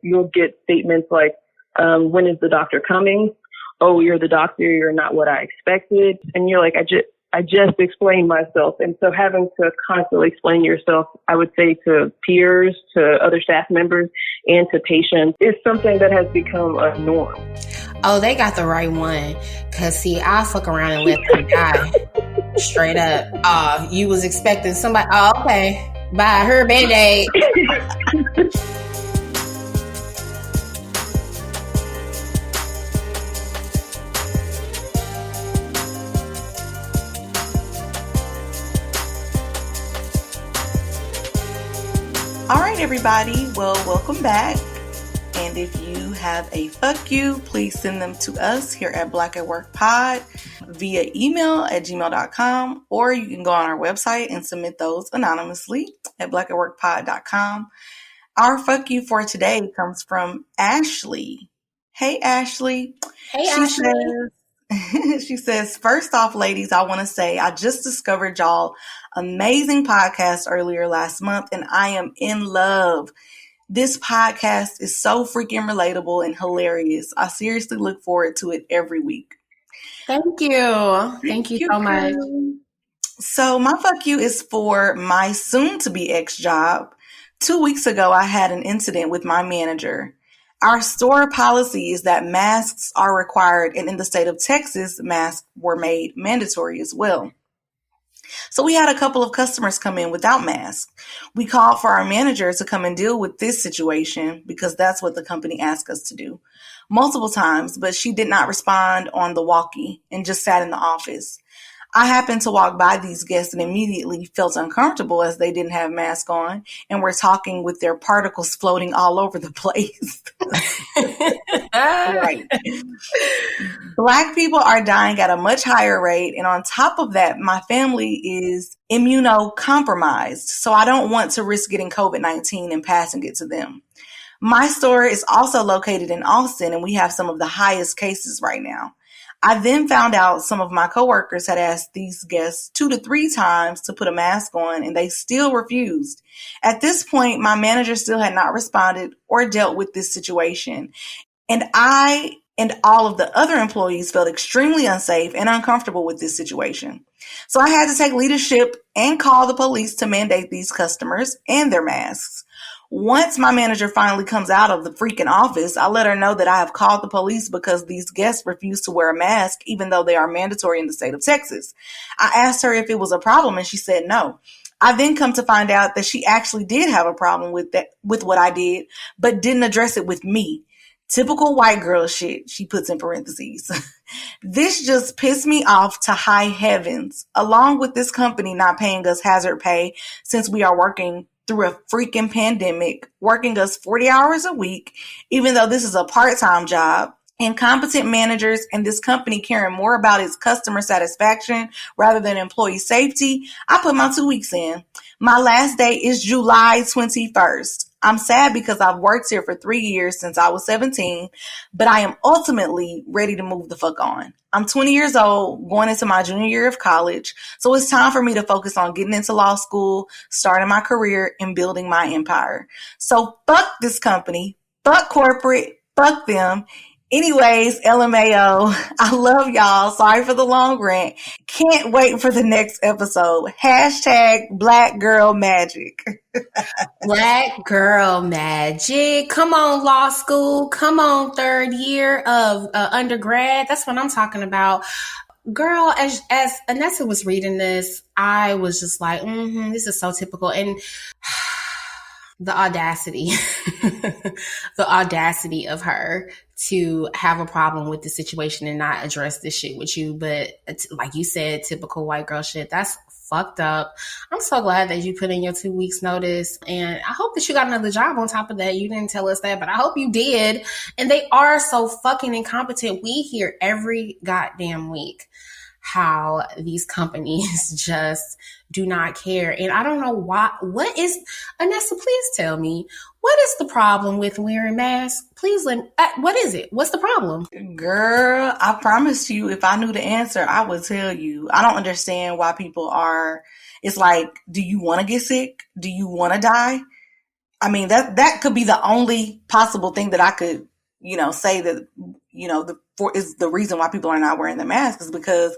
You'll get statements like, when is the doctor coming? Oh, you're the doctor. You're not what I expected. And you're like, I just explained myself. And so having to constantly explain yourself, I would say to peers, to other staff members, and to patients is something that has become a norm. Oh, they got the right one. Cause see, I'll fuck around and let them die. Straight up. Oh, you was expecting somebody. Oh, okay. Bye. Her Band-Aid. All right, everybody. Well, welcome back. And if you have a fuck you, please send them to us here at Black at Work Pod via email at gmail.com, or you can go on our website and submit those anonymously at blackatworkpod.com. Our fuck you for today comes from Ashley. Hey, Ashley. Hey, Ashley. She says, first off, ladies, I want to say I just discovered y'all amazing podcast earlier last month, and I am in love. This podcast is so freaking relatable and hilarious. I seriously look forward to it every week. Thank you. Thank you so much. So my fuck you is for my soon-to-be ex-job. 2 weeks ago, I had an incident with my manager. Our store policy is that masks are required, and in the state of Texas, masks were made mandatory as well. So we had a couple of customers come in without masks. We called for our manager to come and deal with this situation because that's what the company asked us to do multiple times, but she did not respond on the walkie and just sat in the office. I happened to walk by these guests and immediately felt uncomfortable as they didn't have masks on and were talking with their particles floating all over the place. Right. Black people are dying at a much higher rate. And on top of that, my family is immunocompromised. So I don't want to risk getting COVID-19 and passing it to them. My store is also located in Austin, and we have some of the highest cases right now. I then found out some of my coworkers had asked these guests 2 to 3 times to put a mask on, and they still refused. At this point, my manager still had not responded or dealt with this situation. And I and all of the other employees felt extremely unsafe and uncomfortable with this situation. So I had to take leadership and call the police to mandate these customers and their masks. Once my manager finally comes out of the freaking office, I let her know that I have called the police because these guests refuse to wear a mask, even though they are mandatory in the state of Texas. I asked her if it was a problem, and she said no. I then come to find out that she actually did have a problem with what I did, but didn't address it with me. Typical white girl shit, she puts in parentheses. This just pissed me off to high heavens, along with this company not paying us hazard pay since we are working through a freaking pandemic, working us 40 hours a week, even though this is a part-time job, incompetent managers, and this company caring more about its customer satisfaction rather than employee safety. I put my 2 weeks in. My last day is July 21st. I'm sad because I've worked here for 3 years since I was 17, but I am ultimately ready to move the fuck on. I'm 20 years old, going into my junior year of college, so it's time for me to focus on getting into law school, starting my career, and building my empire. So fuck this company, fuck corporate, fuck them. Anyways, LMAO, I love y'all. Sorry for the long rant. Can't wait for the next episode. Hashtag Black Girl Magic. Black Girl Magic. Come on, law school. Come on, third year of undergrad. That's what I'm talking about. Girl, as Anessa was reading this, I was just like, this is so typical. And the audacity, the audacity of her to have a problem with the situation and not address this shit with you. But like you said, typical white girl shit. That's fucked up. I'm so glad that you put in your 2 weeks notice. And I hope that you got another job on top of that. You didn't tell us that, but I hope you did. And they are so fucking incompetent. We hear every goddamn week how these companies just do not care. And I don't know why. What is, Anessa, please tell me, what is the problem with wearing masks? Please, what is it? What's the problem? Girl, I promise you, if I knew the answer, I would tell you. I don't understand why people are, it's like, do you want to get sick? Do you want to die? I mean, that could be the only possible thing that I could, say that, is the reason why people are not wearing the mask is because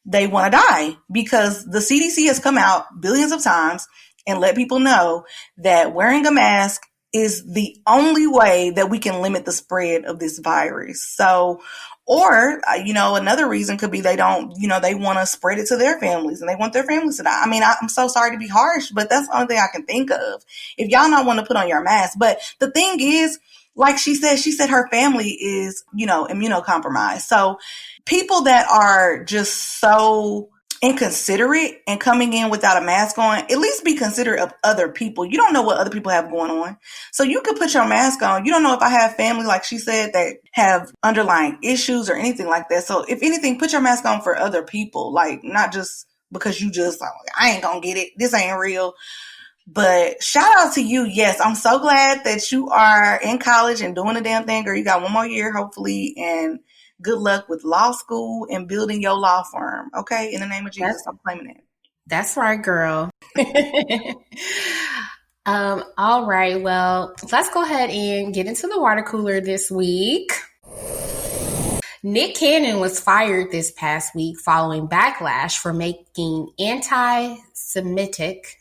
they want to die. Because the CDC has come out billions of times and let people know that wearing a mask is the only way that we can limit the spread of this virus. So, or, another reason could be they don't, they want to spread it to their families and they want their families to die. I mean, I'm so sorry to be harsh, but that's the only thing I can think of. If y'all not want to put on your mask. But the thing is, like she said her family is, immunocompromised. So people that are just so inconsiderate and coming in without a mask on, at least be considerate of other people. You don't know what other people have going on. So you could put your mask on. You don't know if I have family, like she said, that have underlying issues or anything like that. So if anything, put your mask on for other people, like not just because you just, I ain't gonna get it. This ain't real. But shout out to you. Yes, I'm so glad that you are in college and doing the damn thing, girl. You got one more year, hopefully, and good luck with law school and building your law firm. Okay, in the name of Jesus, I'm claiming it. That's right, girl. All right. Well, let's go ahead and get into the water cooler this week. Nick Cannon was fired this past week following backlash for making anti-Semitic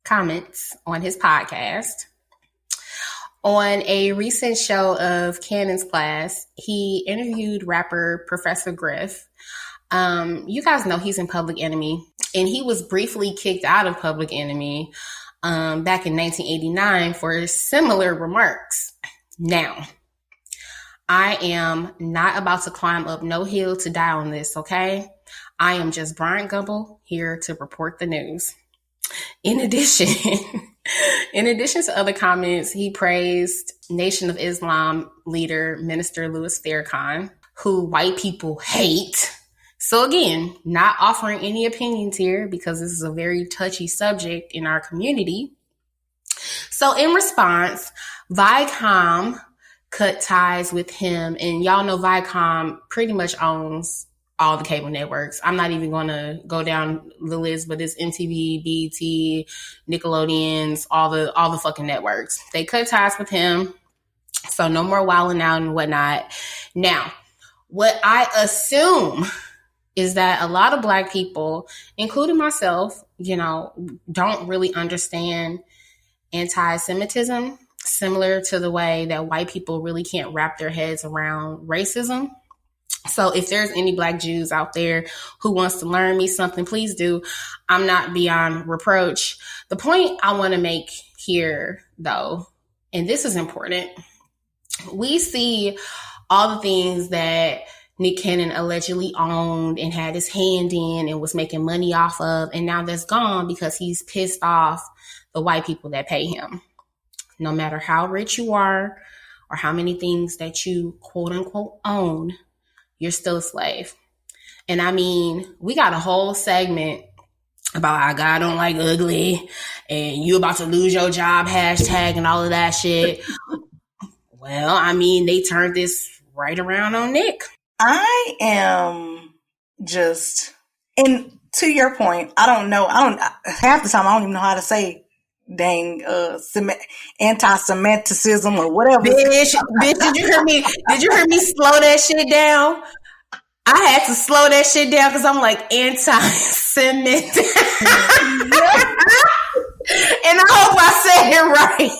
comments on his podcast. On a recent show of Cannon's class, he interviewed rapper Professor Griff. You guys know he's in Public Enemy, and he was briefly kicked out of Public Enemy back in 1989 for similar remarks. Now, I am not about to climb up no hill to die on this, okay? I am just Brian Gumble here to report the news. In addition to other comments, he praised Nation of Islam leader Minister Louis Farrakhan, who white people hate. So again, not offering any opinions here because this is a very touchy subject in our community. So in response, Viacom cut ties with him, and y'all know Viacom pretty much owns all the cable networks. I'm not even going to go down the list, but it's MTV, BET, Nickelodeons, all the fucking networks. They cut ties with him. So no more wilding out and whatnot. Now, what I assume is that a lot of Black people, including myself, don't really understand anti-Semitism, similar to the way that white people really can't wrap their heads around racism. So if there's any Black Jews out there who wants to learn me something, please do. I'm not beyond reproach. The point I want to make here, though, and this is important, we see all the things that Nick Cannon allegedly owned and had his hand in and was making money off of, and now that's gone because he's pissed off the white people that pay him. No matter how rich you are or how many things that you quote unquote own, you're still a slave. And I mean, we got a whole segment about how God don't like ugly and you about to lose your job hashtag and all of that shit. Well, I mean, they turned this right around on Nick. I am just, and to your point, half the time I don't even know how to say dang anti-Semitism or whatever. Bitch, did you hear me slow that shit down? I had to slow that shit down because I'm like anti-Semitic. And I hope I said it right.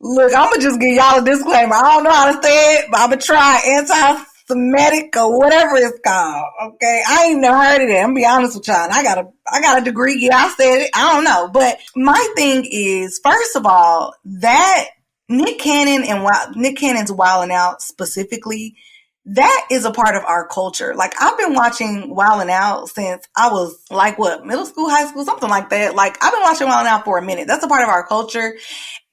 Look, I'm gonna just give y'all a disclaimer. I don't know how to say it, but I'm gonna try anti-Semitic or whatever it's called. Okay, I ain't never heard of it. I'm gonna be honest with y'all. And I got a degree. Yeah, I said it. I don't know, but my thing is, first of all, that Nick Cannon and Nick Cannon's Wildin' Out specifically, that is a part of our culture. Like, I've been watching Wildin' Out since I was like, middle school, high school, something like that. Like, I've been watching Wildin' Out for a minute. That's a part of our culture.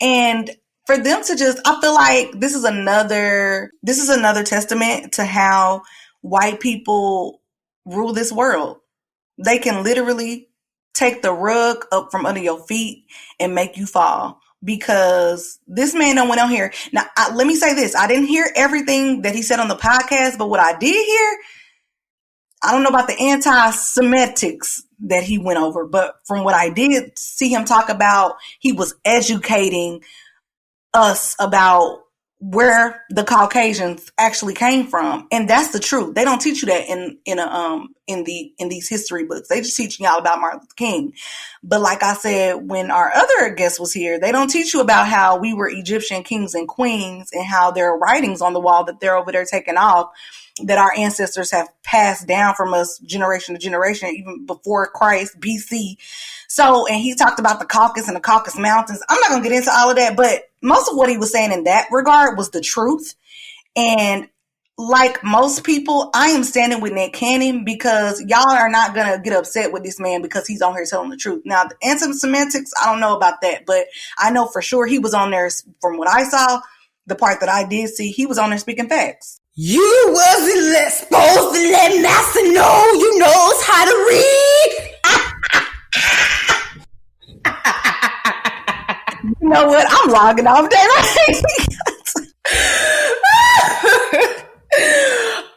And for them to just, I feel like this is another testament to how white people rule this world. They can literally take the rug up from under your feet and make you fall. Because this man done went on here. Now, let me say this. I didn't hear everything that he said on the podcast, but what I did hear, I don't know about the anti-Semitics, that he went over. But from what I did see him talk about, he was educating us about where the Caucasians actually came from, and that's the truth. They don't teach you that in these history books. They just teach you all about Martin Luther King. But like I said, when our other guest was here, they don't teach you about how we were Egyptian kings and queens and how there are writings on the wall that they're over there taking off, that our ancestors have passed down from us generation to generation, even before Christ, BC. So, and he talked about the Caucasus and the Caucasus Mountains. I'm not going to get into all of that, but most of what he was saying in that regard was the truth. And like most people, I am standing with Nick Cannon, because y'all are not going to get upset with this man because he's on here telling the truth. Now, the anti-Semitics, I don't know about that, but I know for sure he was on there, from what I saw, the part that I did see, he was on there speaking facts. You wasn't supposed to let Master know you knows how to read. You know what? I'm logging off that.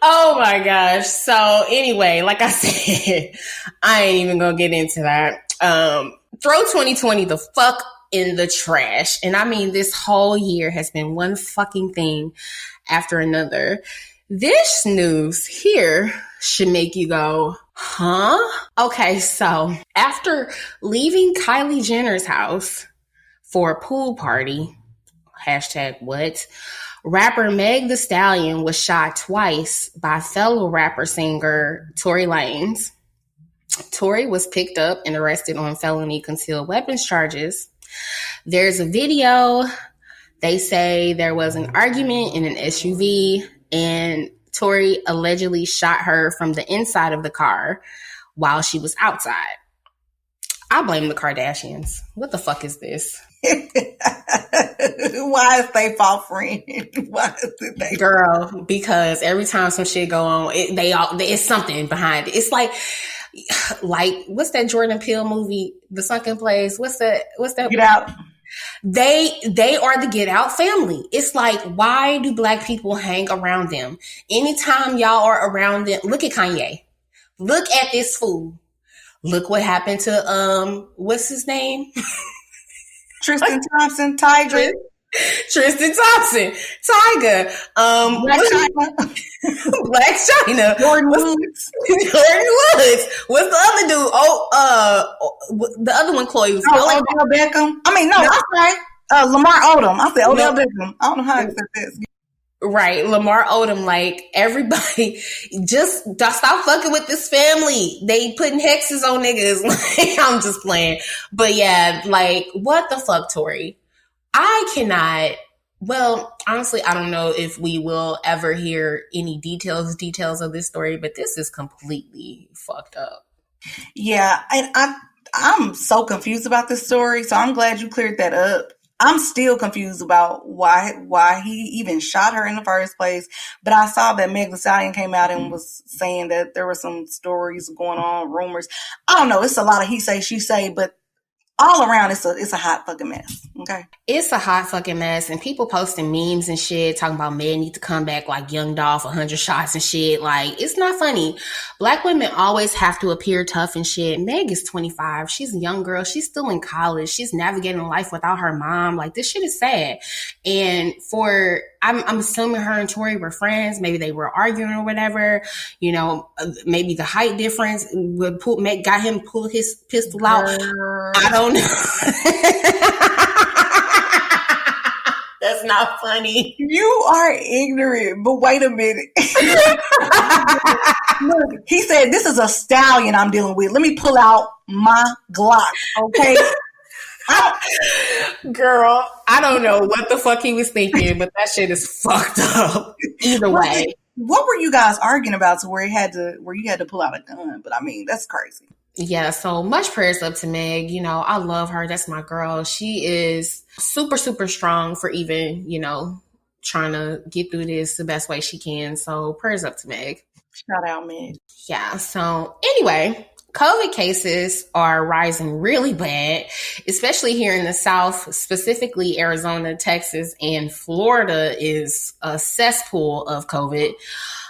Oh my gosh. So anyway, like I said, I ain't even gonna get into that. Throw 2020 the fuck in the trash. And I mean, this whole year has been one fucking thing after another. This news here should make you go, huh? Okay, so after leaving Kylie Jenner's house for a pool party, #what, rapper Meg Thee Stallion was shot twice by fellow rapper singer Tory Lanez. Tory was picked up and arrested on felony concealed weapons charges. There's a video. They say there was an argument in an SUV, and Tory allegedly shot her from the inside of the car while she was outside. I blame the Kardashians. What the fuck is this? Why is they fall friend? Why is it they? Girl, because every time some shit go on, it's something behind it. It's like what's that Jordan Peele movie, The Sunken Place? What's that? Get Out. They are the Get Out family. It's like, why do black people hang around them? Anytime y'all are around them, look at Kanye. Look at this fool. Look what happened to what's his name? Tristan Thompson, Tiger. Tristan Thompson, Tiger. Black China. Black China. Jordan Woods. Jordan Woods. What's the other dude? The other one, Chloe was. Odell Beckham. I mean, no, I'm sorry. Lamar Odom. I said Odell Beckham. I don't know how I said this. Right, Lamar Odom, like, everybody, just stop fucking with this family. They putting hexes on niggas. Like, I'm just playing. But yeah, like, what the fuck, Tory? I cannot, well, honestly, I don't know if we will ever hear any details of this story, but this is completely fucked up. Yeah, and I'm so confused about this story, so I'm glad you cleared that up. I'm still confused about why he even shot her in the first place. But I saw that Meg Thee Stallion came out and was saying that there were some stories going on, rumors. I don't know. It's a lot of he say, she say, but all around, it's a hot fucking mess. Okay. It's a hot fucking mess. And people posting memes and shit talking about men need to come back like Young Dolph, 100 shots and shit. Like, it's not funny. Black women always have to appear tough and shit. Meg is 25. She's a young girl. She's still in college. She's navigating life without her mom. Like, this shit is sad. And I'm assuming her and Tory were friends. Maybe they were arguing or whatever. You know, maybe the height difference got him pull his pistol out. I don't know. That's not funny. You are ignorant, but wait a minute. Look, he said, this is a stallion I'm dealing with. Let me pull out my Glock, okay? Girl, I don't know what the fuck he was thinking, but that shit is fucked up. Either way. What were you guys arguing about to where you had to pull out a gun? But I mean, that's crazy. Yeah, so much prayers up to Meg. You know, I love her. That's my girl. She is super, super strong for even, you know, trying to get through this the best way she can. So prayers up to Meg. Shout out, Meg. Yeah, so anyway, COVID cases are rising really bad, especially here in the South, specifically Arizona, Texas, and Florida is a cesspool of COVID.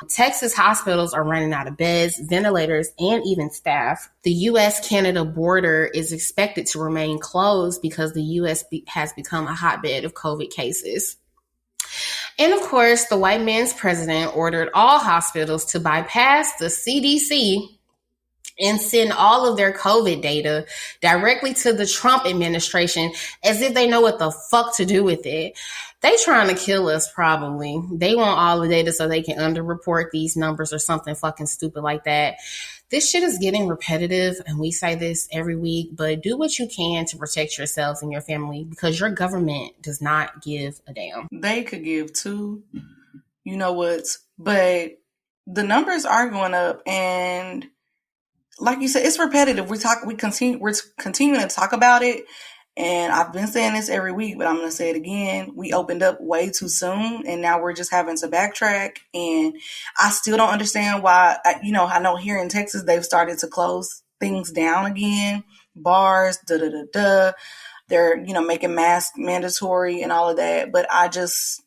Texas hospitals are running out of beds, ventilators, and even staff. The U.S.-Canada border is expected to remain closed because the U.S. has become a hotbed of COVID cases. And of course, the white man's president ordered all hospitals to bypass the CDC and send all of their COVID data directly to the Trump administration as if they know what the fuck to do with it. They trying to kill us probably. They want all the data so they can underreport these numbers or something fucking stupid like that. This shit is getting repetitive, and we say this every week, but do what you can to protect yourselves and your family because your government does not give a damn. They could give two, you know what, but the numbers are going up, and like you said, it's repetitive. We're continuing to talk about it, and I've been saying this every week, but I'm going to say it again. We opened up way too soon, and now we're just having to backtrack. And I still don't understand why. I know here in Texas they've started to close things down again, bars, They're making masks mandatory and all of that, but I don't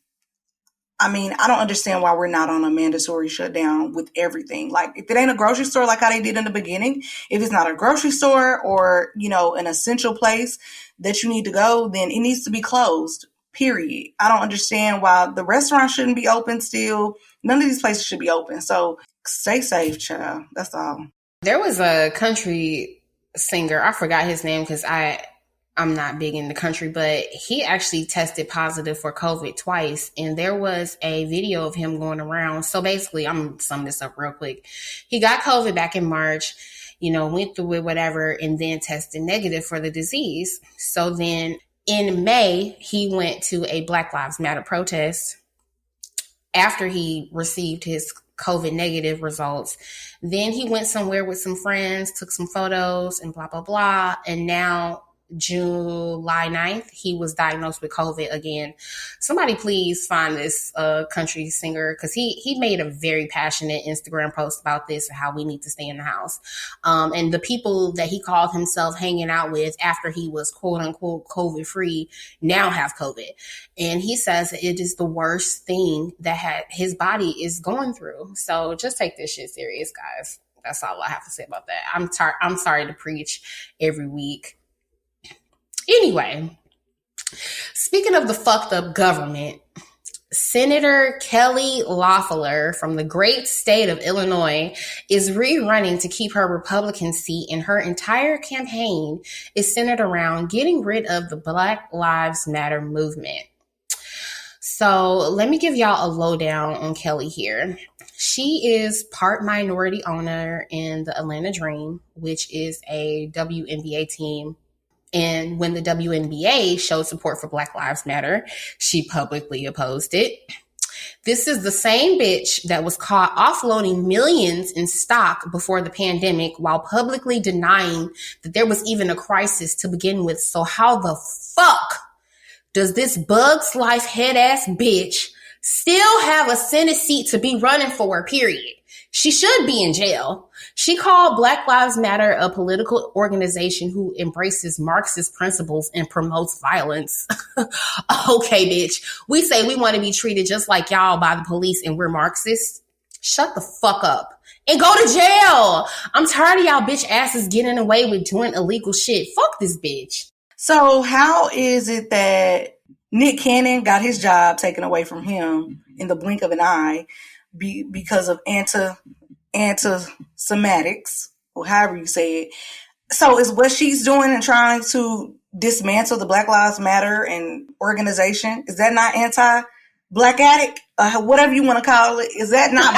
understand why we're not on a mandatory shutdown with everything. Like, if it ain't a grocery store like how they did in the beginning, if it's not a grocery store or, an essential place that you need to go, then it needs to be closed, period. I don't understand why the restaurant shouldn't be open still. None of these places should be open. So stay safe, child. That's all. There was a country singer, I forgot his name because I'm not big in the country, but he actually tested positive for COVID twice. And there was a video of him going around. So basically, I'm going to sum this up real quick. He got COVID back in March, went through it, whatever, and then tested negative for the disease. So then in May, he went to a Black Lives Matter protest after he received his COVID negative results. Then he went somewhere with some friends, took some photos and blah, blah, blah. And now July 9th, he was diagnosed with COVID again. Somebody please find this country singer, because he made a very passionate Instagram post about this and how we need to stay in the house. And the people that he called himself hanging out with after he was quote unquote COVID free now have COVID. And he says it is the worst thing that his body is going through. So just take this shit serious, guys. That's all I have to say about that. I'm sorry to preach every week. Anyway, speaking of the fucked up government, Senator Kelly Loeffler from the great state of Illinois is rerunning to keep her Republican seat, and her entire campaign is centered around getting rid of the Black Lives Matter movement. So let me give y'all a lowdown on Kelly here. She is part minority owner in the Atlanta Dream, which is a WNBA team. And when the WNBA showed support for Black Lives Matter, she publicly opposed it. This is the same bitch that was caught offloading millions in stock before the pandemic while publicly denying that there was even a crisis to begin with. So how the fuck does this Bugs Life head ass bitch still have a Senate seat to be running for, period? She should be in jail. She called Black Lives Matter a political organization who embraces Marxist principles and promotes violence. Okay, bitch. We say we want to be treated just like y'all by the police and we're Marxists. Shut the fuck up and go to jail. I'm tired of y'all bitch asses getting away with doing illegal shit. Fuck this bitch. So how is it that Nick Cannon got his job taken away from him in the blink of an eye because of anti-Semitics, or however you say it? So is what she's doing and trying to dismantle the Black Lives Matter and organization, is that not anti-Blackatic? Whatever you want to call it, is that not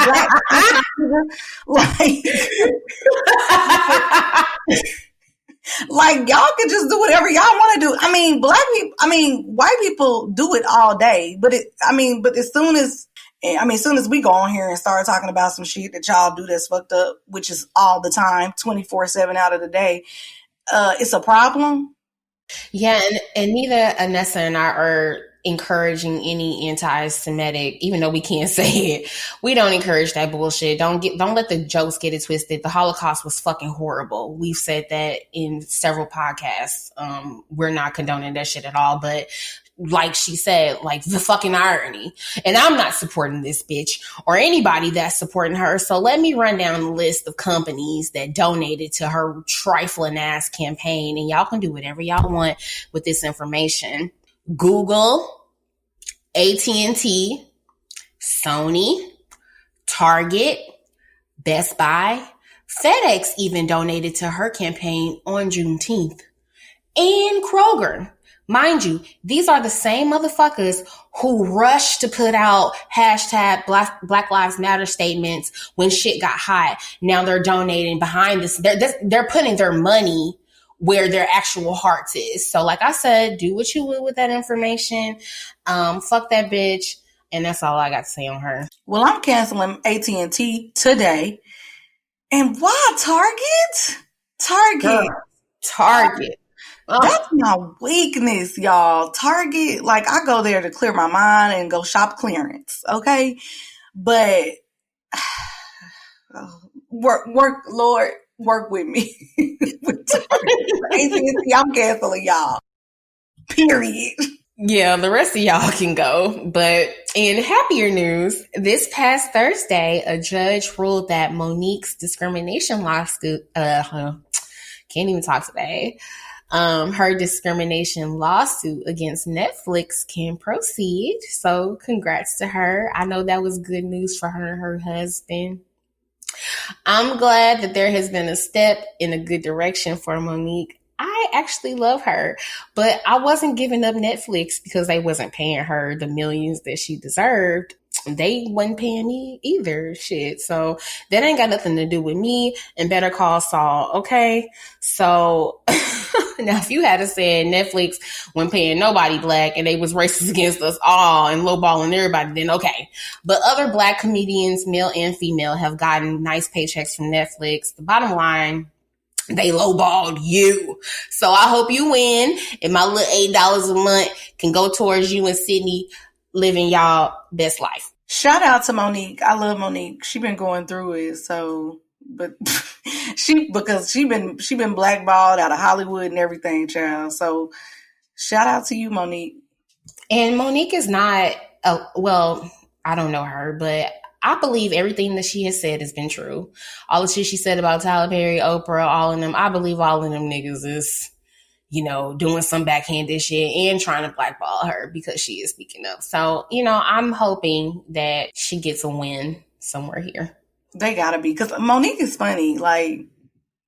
black? Like y'all can just do whatever y'all want to do. I mean, white people do it all day, but as soon as we go on here and start talking about some shit that y'all do that's fucked up, which is all the time, 24/7 out of the day, it's a problem. Yeah, and neither Anessa and I are encouraging any anti-Semitic, even though we can't say it. We don't encourage that bullshit. Don't let the jokes get it twisted. The Holocaust was fucking horrible. We've said that in several podcasts. We're not condoning that shit at all, but like she said, like the fucking irony. And I'm not supporting this bitch or anybody that's supporting her. So let me run down the list of companies that donated to her trifling ass campaign. And y'all can do whatever y'all want with this information. Google, AT&T, Sony, Target, Best Buy, FedEx even donated to her campaign on Juneteenth, and Kroger. Mind you, these are the same motherfuckers who rushed to put out hashtag Black Lives Matter statements when shit got hot. Now they're donating behind this. They're putting their money where their actual hearts is. So like I said, do what you will with that information. Fuck that bitch. And that's all I got to say on her. Well, I'm canceling AT&T today. And why Target? Target. That's my weakness, y'all. Target, like I go there to clear my mind and go shop clearance, okay? But Lord, work with me. AT&T, I'm canceling y'all. Period. Yeah, the rest of y'all can go. But in happier news, this past Thursday, a judge ruled that Monique's discrimination lawsuit, can't even talk today. Her discrimination lawsuit against Netflix can proceed. So congrats to her. I know that was good news for her and her husband. I'm glad that there has been a step in a good direction for Monique. I actually love her, but I wasn't giving up Netflix because they wasn't paying her the millions that she deserved. They wasn't paying me either. Shit. So that ain't got nothing to do with me and Better Call Saul. Okay. So now if you had said Netflix wasn't paying nobody black and they was racist against us all and lowballing everybody, then okay. But other black comedians, male and female, have gotten nice paychecks from Netflix. The bottom line, they lowballed you. So I hope you win. And my little $8 a month can go towards you and Sydney living y'all best life. Shout out to Monique. I love Monique. She been going through it. So, but because she been blackballed out of Hollywood and everything, child. So shout out to you, Monique. And Monique is not, well, I don't know her, but I believe everything that she has said has been true. All the shit she said about Tyler Perry, Oprah, all of them. I believe all of them niggas is, doing some backhanded shit and trying to blackball her because she is speaking up. So, I'm hoping that she gets a win somewhere here. They gotta be, because Monique is funny. Like,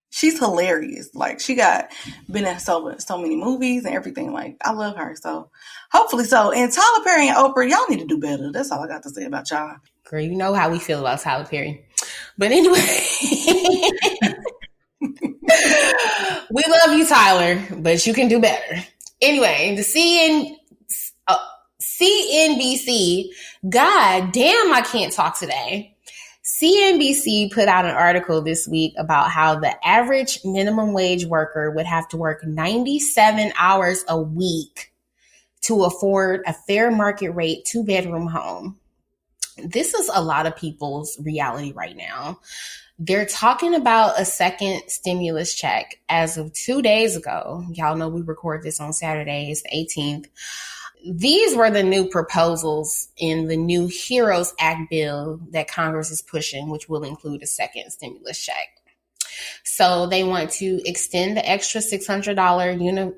she's hilarious. Like, she been in so many movies and everything. Like, I love her. So, hopefully so. And Tyler Perry and Oprah, y'all need to do better. That's all I got to say about y'all. Girl, you know how we feel about Tyler Perry. But anyway, we love you, Tyler, but you can do better. Anyway, the CNBC, God damn, I can't talk today. CNBC put out an article this week about how the average minimum wage worker would have to work 97 hours a week to afford a fair market rate 2-bedroom home. This is a lot of people's reality right now. They're talking about a second stimulus check as of 2 days ago. Y'all know we record this on Saturday, it's the 18th. These were the new proposals in the new HEROES Act bill that Congress is pushing, which will include a second stimulus check. So they want to extend the extra $600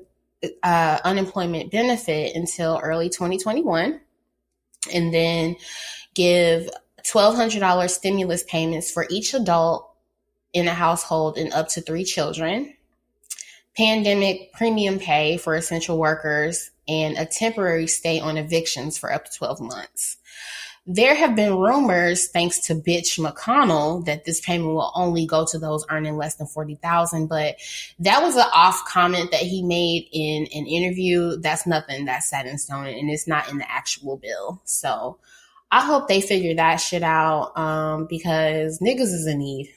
unemployment benefit until early 2021, and then give $1,200 stimulus payments for each adult in a household and up to 3 children, pandemic premium pay for essential workers, and a temporary stay on evictions for up to 12 months. There have been rumors, thanks to bitch McConnell, that this payment will only go to those earning less than $40,000, but that was an off comment that he made in an interview. That's nothing that's set in stone, and it's not in the actual bill. So I hope they figure that shit out because niggas is in need.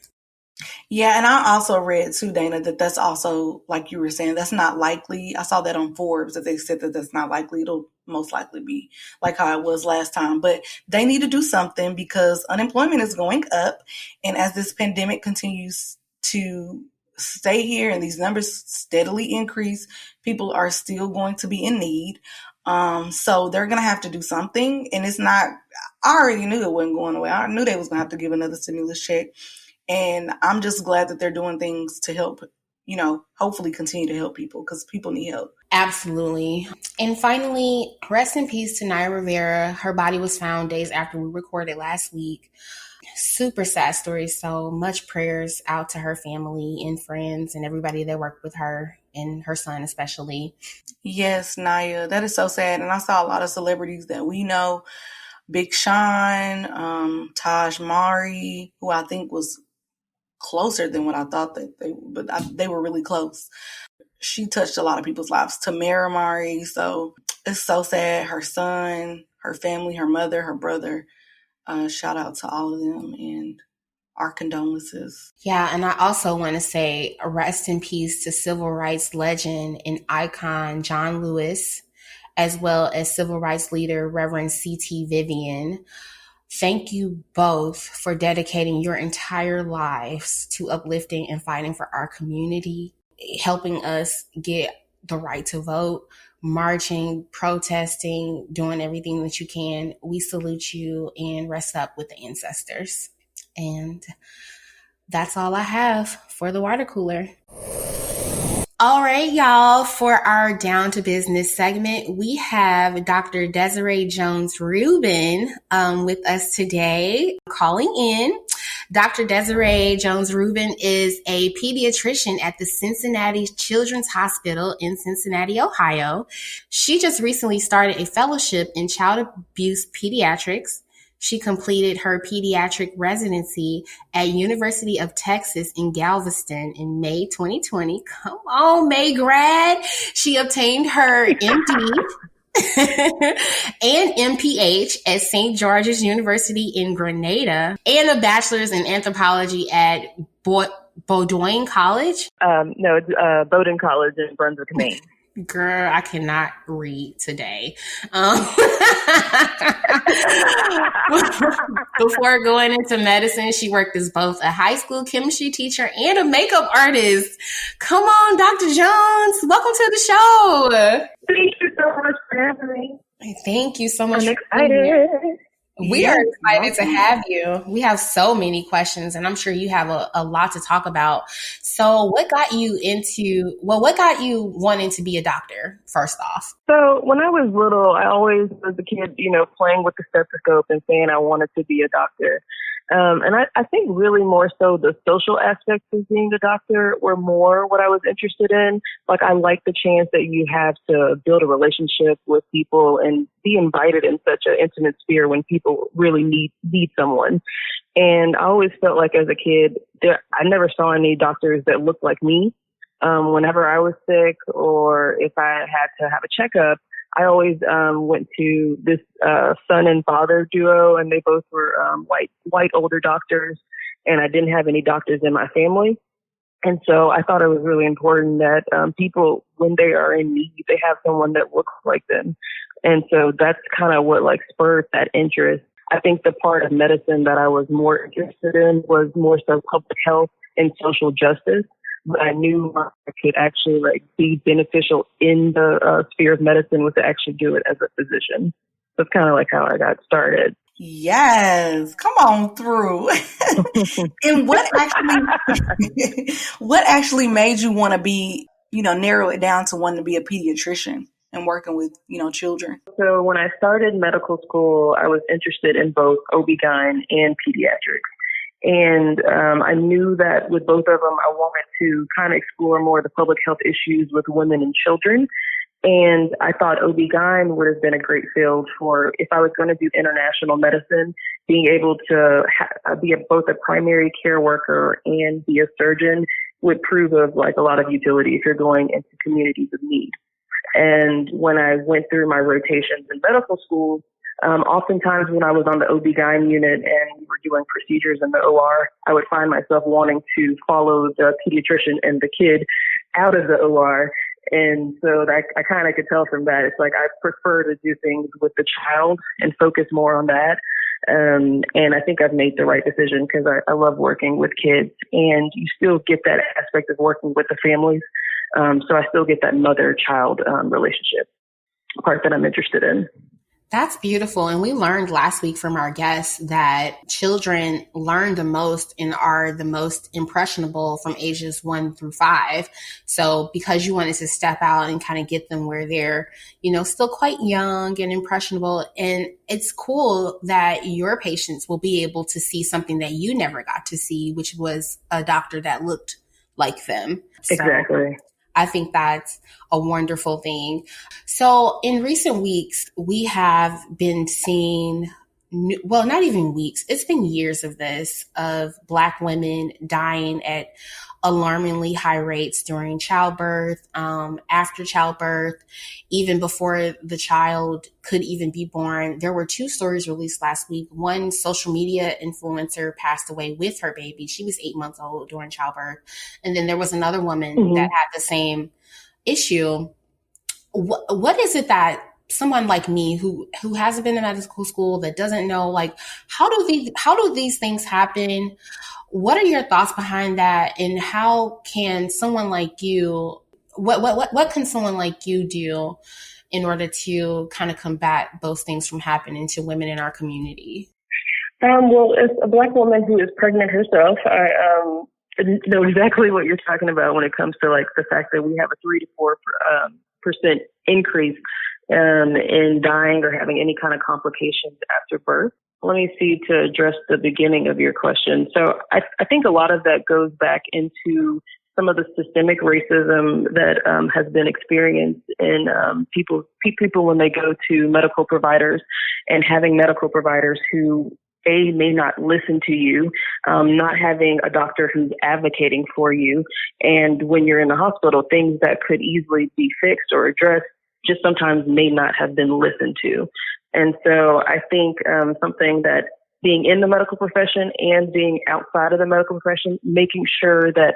Yeah, and I also read too, Dana, that that's also, like you were saying, that's not likely. I saw that on Forbes that they said that that's not likely. It'll most likely be like how it was last time. But they need to do something because unemployment is going up. And as this pandemic continues to stay here and these numbers steadily increase, people are still going to be in need. So they're going to have to do something. And it's not, I already knew it wasn't going away. I knew they was going to have to give another stimulus check. And I'm just glad that they're doing things to help, hopefully continue to help people because people need help. Absolutely. And finally, rest in peace to Naya Rivera. Her body was found days after we recorded last week. Super sad story. So much prayers out to her family and friends and everybody that worked with her and her son especially. Yes, Naya, that is so sad. And I saw a lot of celebrities that we know. Big Sean, Taj Mari, who I think was closer than what I thought they were really close. She touched a lot of people's lives. Tamara Mari, so it's so sad. Her son, her family, her mother, her brother. Shout out to all of them and our condolences. Yeah, and I also want to say rest in peace to civil rights legend and icon John Lewis, as well as civil rights leader Reverend C.T. Vivian. Thank you both for dedicating your entire lives to uplifting and fighting for our community, helping us get the right to vote, marching, protesting, doing everything that you can. We salute you and rest up with the ancestors. And that's all I have for the water cooler. All right, y'all, for our Down to Business segment, we have Dr. Désirée Jones-Rubin with us today, calling in. Dr. Désirée Jones-Rubin is a pediatrician at the Cincinnati Children's Hospital in Cincinnati, Ohio. She just recently started a fellowship in child abuse pediatrics. She completed her pediatric residency at University of Texas in Galveston in May 2020. Come on, May grad. She obtained her MD and MPH at St. George's University in Grenada and a bachelor's in anthropology at Bowdoin College. No, it's Bowdoin College in Brunswick, Maine. Girl, I cannot read today. Before going into medicine, she worked as both a high school chemistry teacher and a makeup artist. Come on, Dr. Jones. Welcome to the show. Thank you so much for having me. Thank you so much. I'm excited. We are excited to have you. We have so many questions, and I'm sure you have a lot to talk about. So what got you wanting to be a doctor, first off? So when I was little, I always was a kid, playing with the stethoscope and saying I wanted to be a doctor. And I think really more so the social aspects of being a doctor were more what I was interested in. Like I like the chance that you have to build a relationship with people and be invited in such an intimate sphere when people really need someone. And I always felt like as a kid, I never saw any doctors that looked like me. Whenever I was sick or if I had to have a checkup, I always went to this son and father duo, and they both were white older doctors, and I didn't have any doctors in my family. And so I thought it was really important that people, when they are in need, they have someone that looks like them. And so that's kind of what spurred that interest. I think the part of medicine that I was more interested in was more so public health and social justice. But I knew I could actually be beneficial in the sphere of medicine was to actually do it as a physician. That's kind of how I got started. Yes, come on through. And what actually made you want to be, narrow it down to wanting to be a pediatrician and working with, children? So when I started medical school, I was interested in both OB-GYN and pediatrics. And I knew that with both of them, I wanted to kind of explore more of the public health issues with women and children. And I thought OB-GYN would have been a great field for, if I was going to do international medicine, being able to be both a primary care worker and be a surgeon would prove of a lot of utility if you're going into communities of need. And when I went through my rotations in medical school, oftentimes when I was on the OB-GYN unit and we were were doing procedures in the OR, I would find myself wanting to follow the pediatrician and the kid out of the OR. And so I kind of could tell from that. It's like I prefer to do things with the child and focus more on that. And I think I've made the right decision because I love working with kids, and you still get that aspect of working with the families. So I still get that mother-child relationship part that I'm interested in. That's beautiful. And we learned last week from our guests that children learn the most and are the most impressionable from ages 1 through 5. So because you wanted to step out and kind of get them where they're, still quite young and impressionable. And it's cool that your patients will be able to see something that you never got to see, which was a doctor that looked like them. Exactly. I think that's a wonderful thing. So in recent weeks, we have been seeing, not even weeks, it's been years of this, of Black women dying at alarmingly high rates during childbirth, after childbirth, even before the child could even be born. There were 2 stories released last week. One social media influencer passed away with her baby. She was 8 months old during childbirth. And then there was another woman that had the same issue. What is it that someone like me who hasn't been to medical school, that doesn't know, like, how do these things happen? What are your thoughts behind that? And how can someone like you, what can someone like you do in order to kind of combat those things from happening to women in our community? Well, as a Black woman who is pregnant herself, I know exactly what you're talking about when it comes to like the fact that we have a 3 to 4% increase in dying or having any kind of complications after birth. Let me see to address the beginning of your question. So I think a lot of that goes back into some of the systemic racism that has been experienced in people when they go to medical providers, and having medical providers who may not listen to you, not having a doctor who's advocating for you. And when you're in the hospital, things that could easily be fixed or addressed just sometimes may not have been listened to. And so I think something that being in the medical profession and being outside of the medical profession, making sure that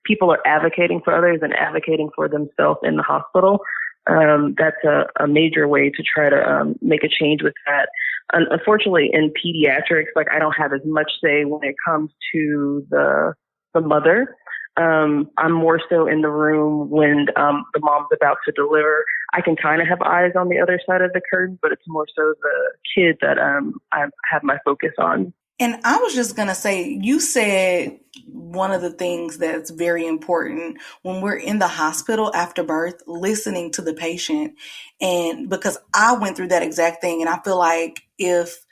people are advocating for others and advocating for themselves in the hospital, that's a major way to try to make a change with that. Unfortunately, in pediatrics, like, I don't have as much say when it comes to the mother. I'm more so in the room when the mom's about to deliver. I can kind of have eyes on the other side of the curtain, but it's more so the kid that I have my focus on. And I was just going to say, you said one of the things that's very important when we're in the hospital after birth, listening to the patient. And because I went through that exact thing, and I feel like if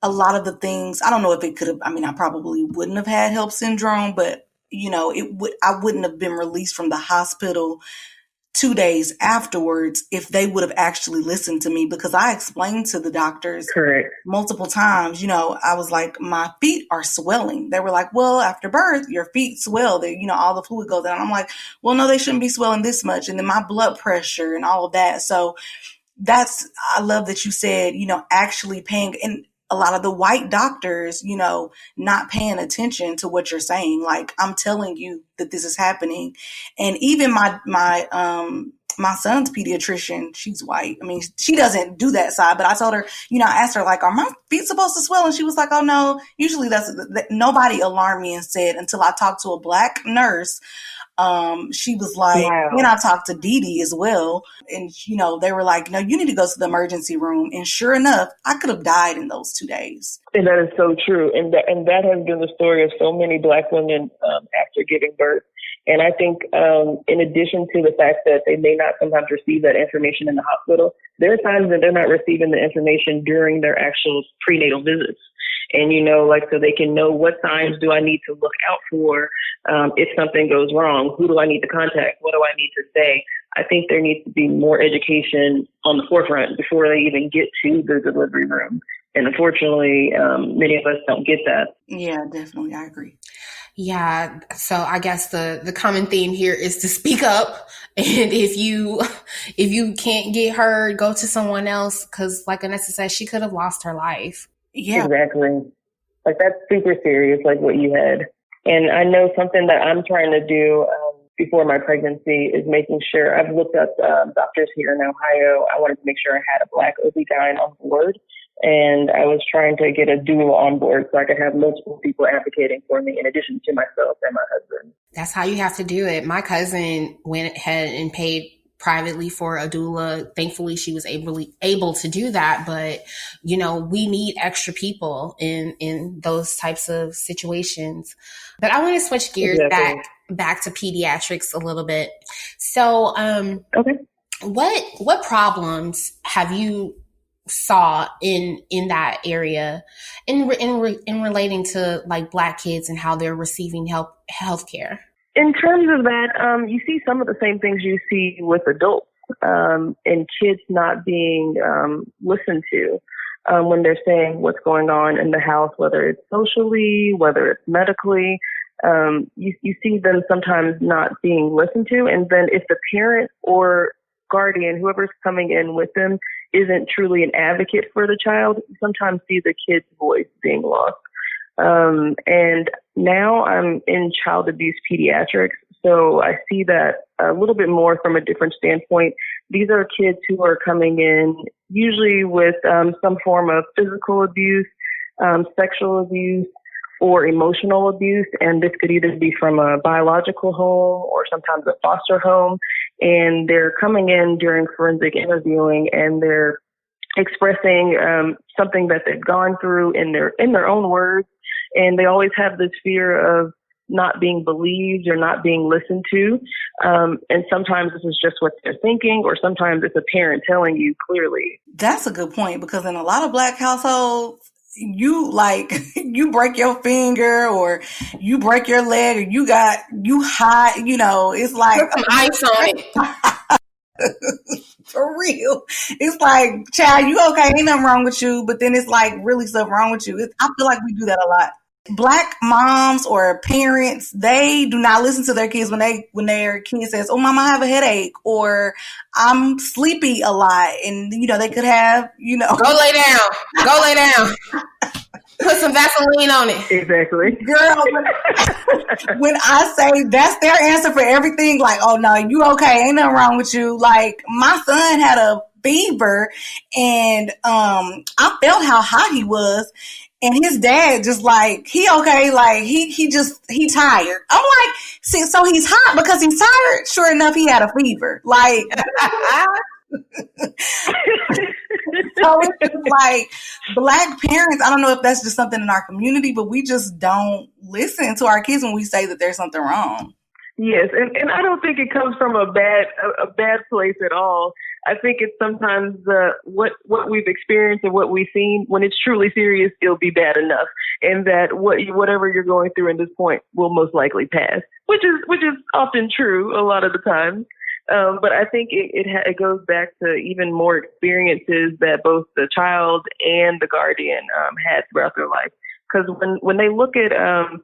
a lot of the things, I don't know if it could have, I probably wouldn't have had HELLP syndrome, but I wouldn't have been released from the hospital 2 days afterwards if they would have actually listened to me, because I explained to the doctors multiple times, I was like, my feet are swelling. They were like, well, after birth, your feet swell. They, all the fluid goes down. I'm like, well, no, they shouldn't be swelling this much. And then my blood pressure and all of that. So I love that you said, actually paying, and a lot of the white doctors, not paying attention to what you're saying. Like, I'm telling you that this is happening. And even my son's pediatrician, she's white. She doesn't do that side, but I told her, I asked her, like, are my feet supposed to swell? And she was like, oh no, usually nobody alarmed me and said, until I talked to a Black nurse. She was like, wow. And I talked to Dee Dee as well. And, they were like, no, you need to go to the emergency room. And sure enough, I could have died in those 2 days. And that is so true. And that has been the story of so many Black women after giving birth. And I think in addition to the fact that they may not sometimes receive that information in the hospital, there are times that they're not receiving the information during their actual prenatal visits. And, so they can know, what signs do I need to look out for if something goes wrong? Who do I need to contact? What do I need to say? I think there needs to be more education on the forefront before they even get to the delivery room. And unfortunately, many of us don't get that. Yeah, definitely. I agree. Yeah. So I guess the common theme here is to speak up. And if you can't get heard, go to someone else. Because like Anessa said, she could have lost her life. Yeah. Exactly. Like, that's super serious, like what you had. And I know something that I'm trying to do before my pregnancy is making sure I've looked up doctors here in Ohio. I wanted to make sure I had a Black OB-GYN on board. And I was trying to get a doula on board so I could have multiple people advocating for me in addition to myself and my husband. That's how you have to do it. My cousin went ahead and paid privately for a doula. Thankfully, she was able to do that. But, you know, we need extra people in those types of situations. But I want to switch gears back to pediatrics a little bit. So, okay. What problems have you saw in that area in relating to like Black kids and how they're receiving healthcare? In terms of that, you see some of the same things you see with adults, and kids not being listened to when they're saying what's going on in the house, whether it's socially, whether it's medically. You see them sometimes not being listened to, and then if the parent or guardian, whoever's coming in with them, isn't truly an advocate for the child, you sometimes see the kid's voice being lost. And now I'm in child abuse pediatrics, so I see that a little bit more from a different standpoint. These are kids who are coming in usually with some form of physical abuse, sexual abuse, or emotional abuse, and this could either be from a biological home or sometimes a foster home, and they're coming in during forensic interviewing and they're expressing something that they've gone through in their own words, and they always have this fear of not being believed or not being listened to, and sometimes this is just what they're thinking, or sometimes it's a parent telling you clearly. That's a good point, because in a lot of Black households, you break your finger or you break your leg or you hide, it's like put some ice on it. For real. It's like, child, you okay? Ain't nothing wrong with you. But then it's like really stuff wrong with you. I feel like we do that a lot. Black moms or parents, they do not listen to their kids when their kid says, "Oh, mama, I have a headache," or "I'm sleepy a lot," and they could have, go lay down, put some Vaseline on it. Exactly, girl. When I say that's their answer for everything, like, "Oh no, you okay? Ain't nothing wrong with you." Like, my son had a fever, and I felt how hot he was. And his dad just like, he okay, like he tired. I'm like, see, so he's hot because he's tired? Sure enough, he had a fever. Like, so it's just like Black parents, I don't know if that's just something in our community, but we just don't listen to our kids when we say that there's something wrong. Yes, and I don't think it comes from a bad place at all. I think it's sometimes what we've experienced and what we've seen. When it's truly serious, it'll be bad enough, and that whatever you're going through in this point will most likely pass, which is often true a lot of the time. But I think it goes back to even more experiences that both the child and the guardian had throughout their life. Because when they look at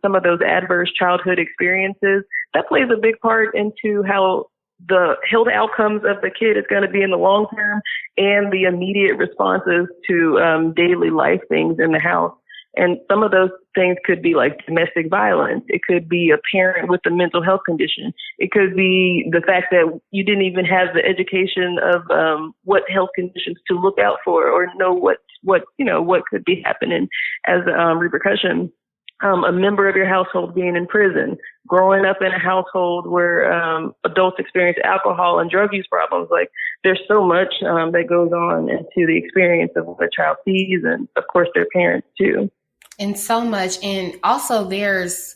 some of those adverse childhood experiences, that plays a big part into how the health outcomes of the kid is going to be in the long term, and the immediate responses to daily life things in the house. And some of those things could be like domestic violence. It could be a parent with a mental health condition. It could be the fact that you didn't even have the education of what health conditions to look out for, or know what could be happening as a repercussion. A member of your household being in prison, growing up in a household where adults experience alcohol and drug use problems. Like, there's so much that goes on into the experience of what a child sees, and of course their parents too. And so much. And also there's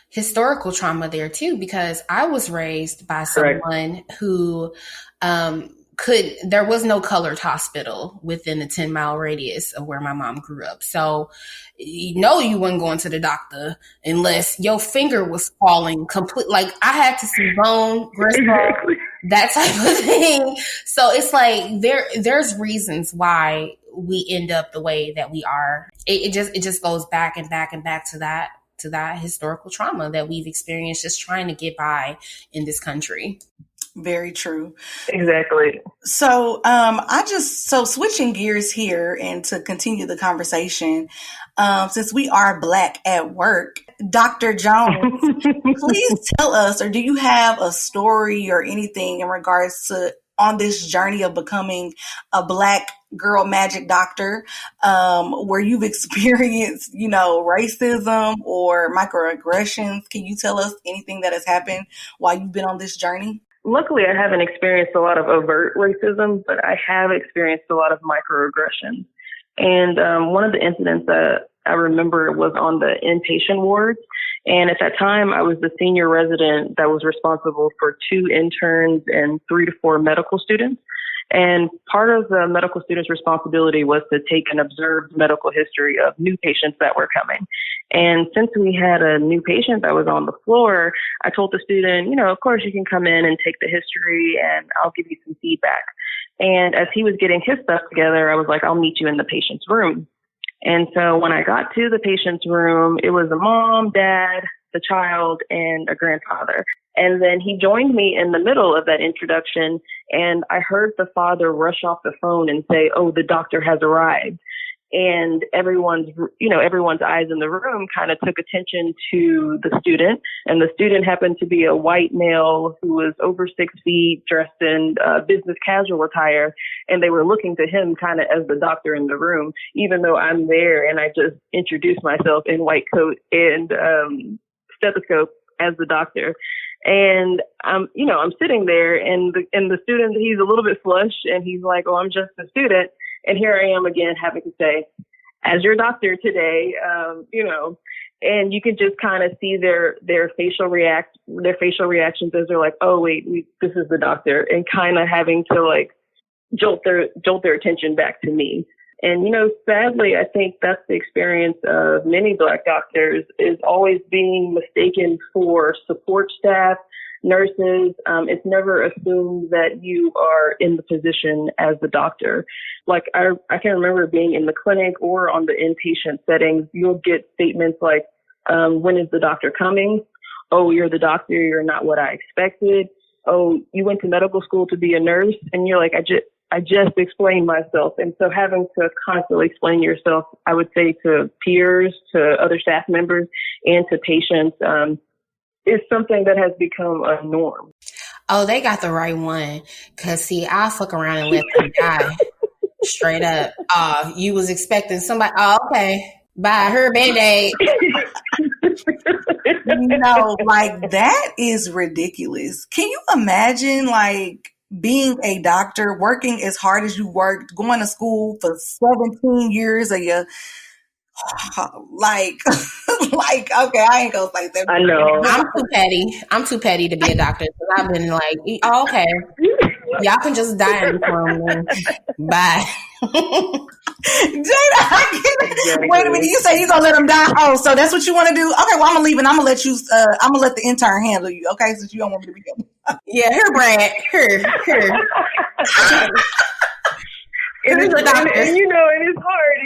historical trauma there too, because I was raised by someone who there was no colored hospital within a 10-mile radius of where my mom grew up. So you wasn't going to the doctor unless your finger was falling complete. Like, I had to see bone, gristle, that type of thing. So it's like there's reasons why we end up the way that we are. It just goes back and back and back to that historical trauma that we've experienced just trying to get by in this country. Very true. Exactly. So, so switching gears here and to continue the conversation, since we are Black at work, Dr. Jones, please tell us, or do you have a story or anything in regards to on this journey of becoming a Black girl magic doctor, where you've experienced, racism or microaggressions? Can you tell us anything that has happened while you've been on this journey? Luckily, I haven't experienced a lot of overt racism, but I have experienced a lot of microaggressions. And one of the incidents that I remember was on the inpatient wards. And at that time, I was the senior resident that was responsible for 2 interns and 3 to 4 medical students. And part of the medical students' responsibility was to take an observed medical history of new patients that were coming. And since we had a new patient that was on the floor, I told the student, of course you can come in and take the history and I'll give you some feedback. And as he was getting his stuff together, I was like, I'll meet you in the patient's room. And so when I got to the patient's room, it was a mom, dad, the child, and a grandfather. And then he joined me in the middle of that introduction, and I heard the father rush off the phone and say, "Oh, the doctor has arrived." And everyone's eyes in the room kind of took attention to the student. And the student happened to be a white male who was over 6 feet, dressed in business casual attire. And they were looking to him kind of as the doctor in the room, even though I'm there and I just introduced myself in white coat and stethoscope as the doctor. And I'm sitting there and the student, he's a little bit flushed and he's like, "Oh, I'm just a student." And here I am again having to say, "As your doctor today," and you can just kind of see their facial reactions as they're like, "Oh, wait, this is the doctor," and kind of having to like jolt their attention back to me. And, sadly, I think that's the experience of many Black doctors, is always being mistaken for support staff, nurses. It's never assumed that you are in the position as the doctor. Like I can remember being in the clinic or on the inpatient settings, you'll get statements like, "When is the doctor coming? Oh, you're the doctor. You're not what I expected. Oh, you went to medical school to be a nurse." And you're like, I just explained myself. And so having to constantly explain yourself, I would say to peers, to other staff members, and to patients, is something that has become a norm. Oh, they got the right one. Because, see, I'll fuck around and let them die. Straight up. You was expecting somebody. Oh, okay. Bye. Her Band-Aid. Like, that is ridiculous. Can you imagine, like, being a doctor, working as hard as you worked, going to school for 17 years of your, like, okay, I ain't gonna say that. I know. I'm too petty to be a doctor. I've been like, oh, okay, y'all can just die in the room. Bye. Jada, wait a minute. You say you gonna let them die? Oh, so that's what you want to do? Okay, well, I'm gonna leave and I'm gonna let you. I'm gonna let the intern handle you. Okay, since you don't want me to be here. Yeah, here, Brad. Here. And it's hard,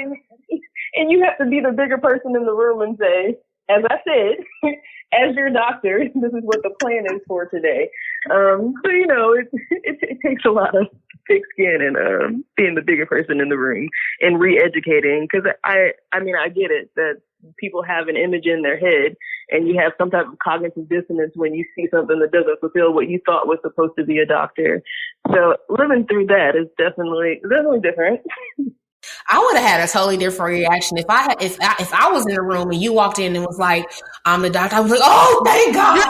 and you have to be the bigger person in the room and say, as I said, as your doctor, this is what the plan is for today. So it takes a lot of thick skin and being the bigger person in the room and re-educating, because I get it that people have an image in their head and you have some type of cognitive dissonance when you see something that doesn't fulfill what you thought was supposed to be a doctor. So living through that is definitely different. I would have had a totally different reaction if I was in the room and you walked in and was like, "I'm the doctor." I was like, "Oh, thank God."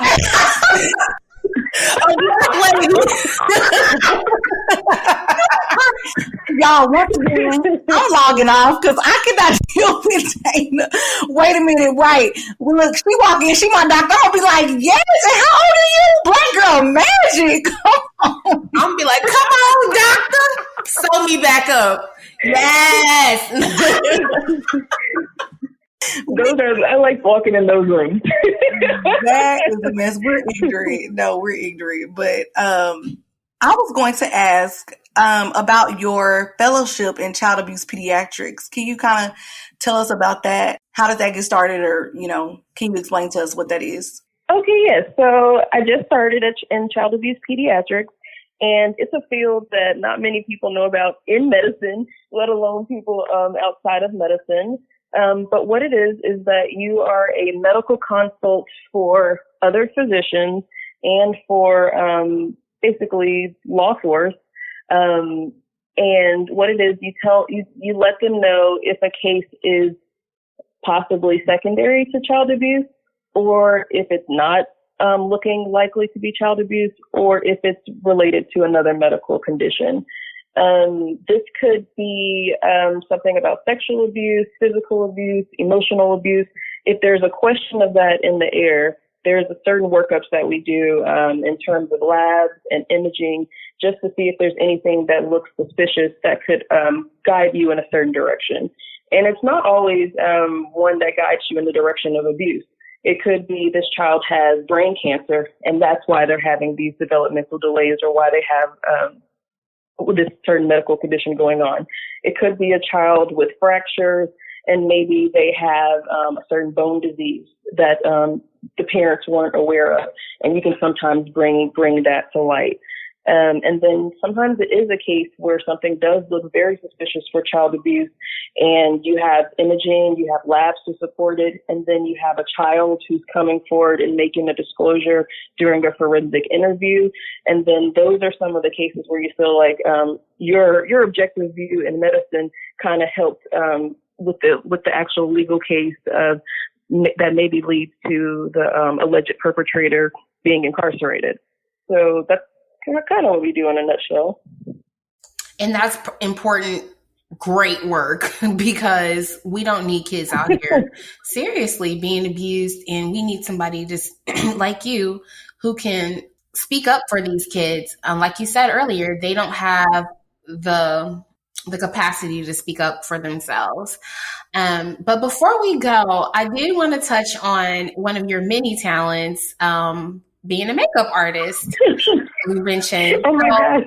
Y'all, once again, I'm logging off because I cannot deal with Dana. Wait a minute, right? Well, look, she walk in, she my doctor. I'll be like, "Yes, and how old are you? Black girl magic." Come on. I'm be like, "Come on, doctor, sew me back up." Yes. I like walking in those rooms. That is a mess. We're ignorant. No, we're ignorant. But I was going to ask about your fellowship in child abuse pediatrics. Can you kind of tell us about that? How did that get started? Or, can you explain to us what that is? Okay, yes. So I just started in child abuse pediatrics, and it's a field that not many people know about in medicine, let alone people outside of medicine. But what it is that you are a medical consult for other physicians and for basically law force. And what it is, you let them know if a case is possibly secondary to child abuse, or if it's not looking likely to be child abuse, or if it's related to another medical condition. This could be something about sexual abuse, physical abuse, emotional abuse. If there's a question of that in the air, there's a certain workups that we do in terms of labs and imaging, just to see if there's anything that looks suspicious that could guide you in a certain direction. And it's not always one that guides you in the direction of abuse. It could be this child has brain cancer, and that's why they're having these developmental delays, or why they have this certain medical condition going on. It could be a child with fractures, and maybe they have a certain bone disease that the parents weren't aware of, and you can sometimes bring that to light. And then sometimes it is a case where something does look very suspicious for child abuse, and you have imaging, you have labs to support it, and then you have a child who's coming forward and making a disclosure during a forensic interview. And then those are some of the cases where you feel like your objective view in medicine kind of helped with the actual legal case that maybe leads to the alleged perpetrator being incarcerated. So that's kind of what we do in a nutshell. And that's important, great work, because we don't need kids out here seriously being abused, and we need somebody just like you who can speak up for these kids. Like you said earlier, they don't have the capacity to speak up for themselves. But before we go, I did want to touch on one of your many talents, being a makeup artist. You mentioned. Oh my God.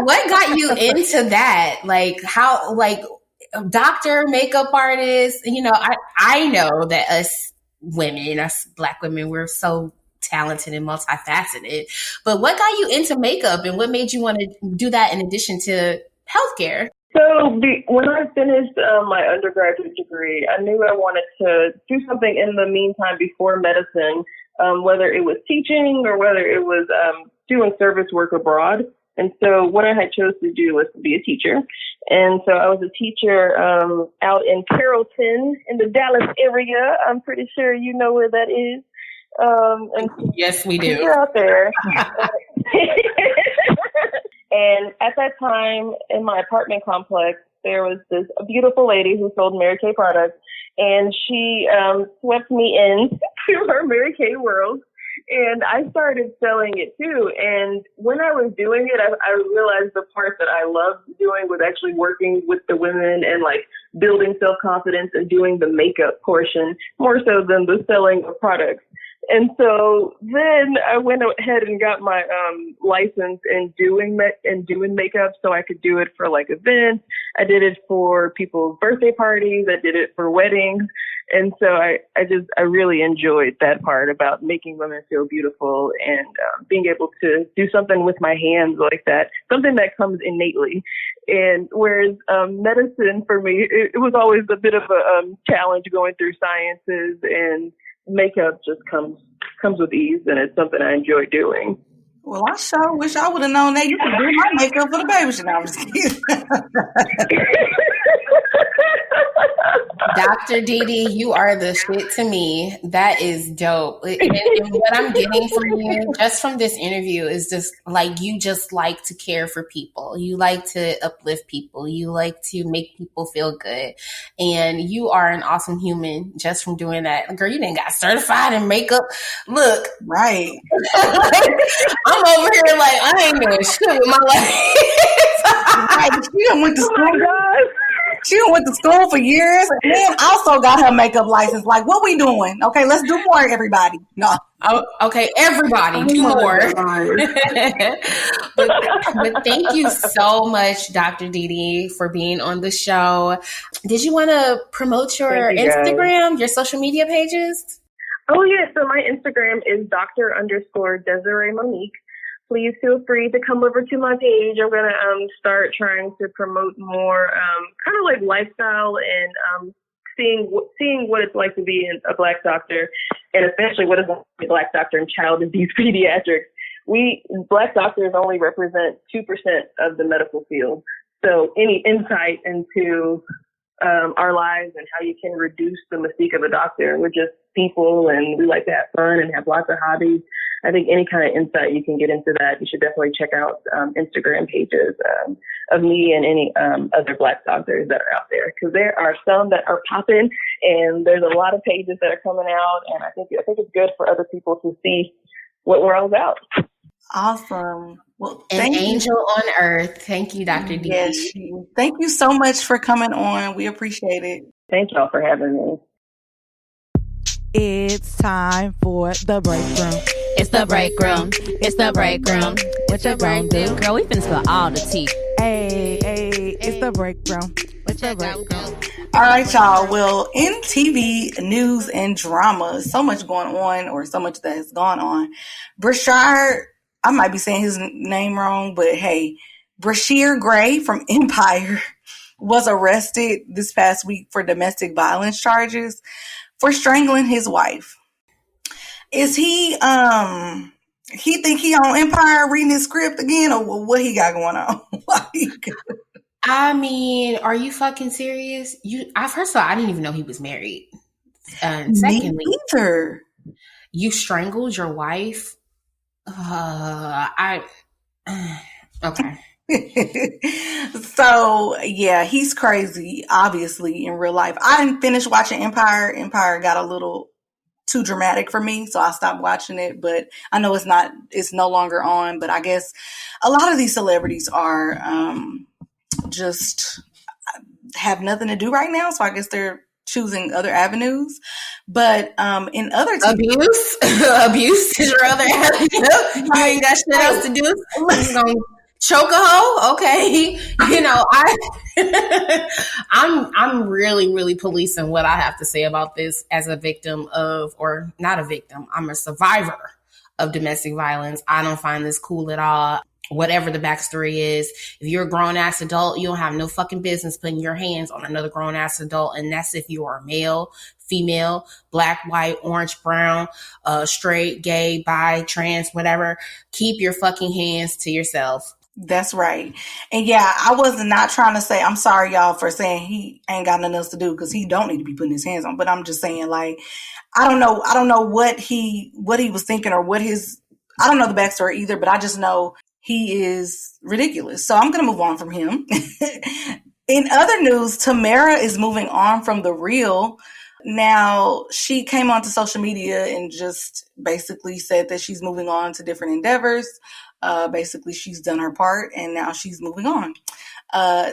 What got you into that? Like how, like doctor, makeup artist, I know that us women, us Black women, we're so talented and multifaceted, but what got you into makeup, and what made you want to do that in addition to healthcare? So when I finished my undergraduate degree, I knew I wanted to do something in the meantime before medicine, whether it was teaching or whether it was doing service work abroad. And so what I had chose to do was to be a teacher. And so I was a teacher out in Carrollton in the Dallas area. I'm pretty sure you know where that is. And yes, we do. You're out there. And at that time in my apartment complex, there was this beautiful lady who sold Mary Kay products, and she swept me into her Mary Kay world, and I started selling it too. And when I was doing it, I realized the part that I loved doing was actually working with the women and like building self-confidence and doing the makeup portion more so than the selling of products. And so then I went ahead and got my license in doing makeup, so I could do it for like events. I did it for people's birthday parties. I did it for weddings. And so I really enjoyed that part about making women feel beautiful and being able to do something with my hands like that, something that comes innately. And whereas medicine for me, it was always a bit of a challenge going through sciences, and makeup just comes with ease, and it's something I enjoy doing. Well, I sure wish I would have known that you could do my makeup for the baby shower. I was kidding. Dr. Didi, you are the shit to me. That is dope. And what I'm getting from you just from this interview is just like, you just like to care for people. You like to uplift people. You like to make people feel good. And you are an awesome human just from doing that. Girl, you didn't got certified in makeup. Look. Right. I'm over here like, I ain't doing shit with my life. Right. She done went to school. Oh my God. She went to school for years and then also got her makeup license. Like, what we doing? Okay, let's do more, everybody. No. Oh, okay, everybody, do more. but thank you so much, Dr. Didi, for being on the show. Did you want to promote your Instagram, your social media pages? Oh, yeah. So my Instagram is Dr._Desiree Monique. Please feel free to come over to my page. I'm going to start trying to promote more kind of like lifestyle and seeing what it's like to be a Black doctor, and especially what it's like to be a Black doctor in child disease pediatrics. Black doctors only represent 2% of the medical field. So any insight into our lives and how you can reduce the mystique of a doctor. We're just people and we like to have fun and have lots of hobbies. I think any kind of insight you can get into that, you should definitely check out Instagram pages of me and any other Black doctors that are out there, because there are some that are popping and there's a lot of pages that are coming out, and I think it's good for other people to see what we're all about. Awesome. Well, An angel on earth. Thank you, Dr. D. Yes, thank you so much for coming on. We appreciate it. Thank y'all for having me. It's time for the break room. It's the break room. It's the break room. What you gonna do? Girl, we finna spill all the tea. Hey, it's the break room. What's the break room? All right, y'all. Well, in TV news and drama, so much going on, or so much that has gone on. Brashard, I might be saying his name wrong, but hey, Brashear Gray from Empire was arrested this past week for domestic violence charges for strangling his wife. Is he think he on Empire reading his script again, or what he got going on? I mean, are you fucking serious? First of all, I didn't even know he was married. Secondly, me either. You strangled your wife. Okay. So yeah, he's crazy. Obviously, in real life, I didn't finish watching Empire. Empire got a little too dramatic for me, so I stopped watching it. But I know it's no longer on. But I guess a lot of these celebrities are just have nothing to do right now, so I guess they're choosing other avenues. But in other abuse is your other avenue. You ain't got shit else to do. You just gonna choke a hoe? Okay. You know, I'm really, really policing what I have to say about this as a victim of, or not a victim, I'm a survivor of domestic violence. I don't find this cool at all. Whatever the backstory is, if you're a grown-ass adult, you don't have no fucking business putting your hands on another grown-ass adult. And that's if you are male, female, black, white, orange, brown, straight, gay, bi, trans, whatever. Keep your fucking hands to yourself. That's right. And yeah, I was not trying to say, I'm sorry, y'all, for saying he ain't got nothing else to do, because he don't need to be putting his hands on. But I'm just saying, like, I don't know what he was thinking, or I don't know the backstory either, but I just know he is ridiculous. So I'm going to move on from him. In other news, Tamara is moving on from The Real. Now, she came onto social media and just basically said that she's moving on to different endeavors. Basically, she's done her part and now she's moving on.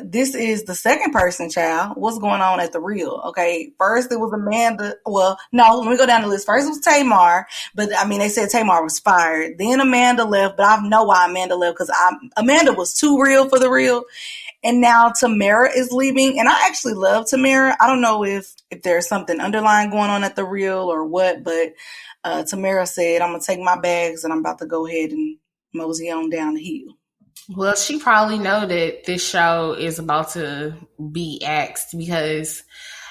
This is the second person, child. What's going on at The Real? Okay, first it was Amanda. Well, no, let me go down the list. First it was Tamar, but I mean, they said Tamar was fired. Then Amanda left, but I know why Amanda left, because Amanda was too real for The Real. And now Tamara is leaving. And I actually love Tamara. I don't know if there's something underlying going on at The Real or what, but Tamara said, I'm going to take my bags and I'm about to go ahead and mosey on down the hill. Well, she probably know that this show is about to be axed, because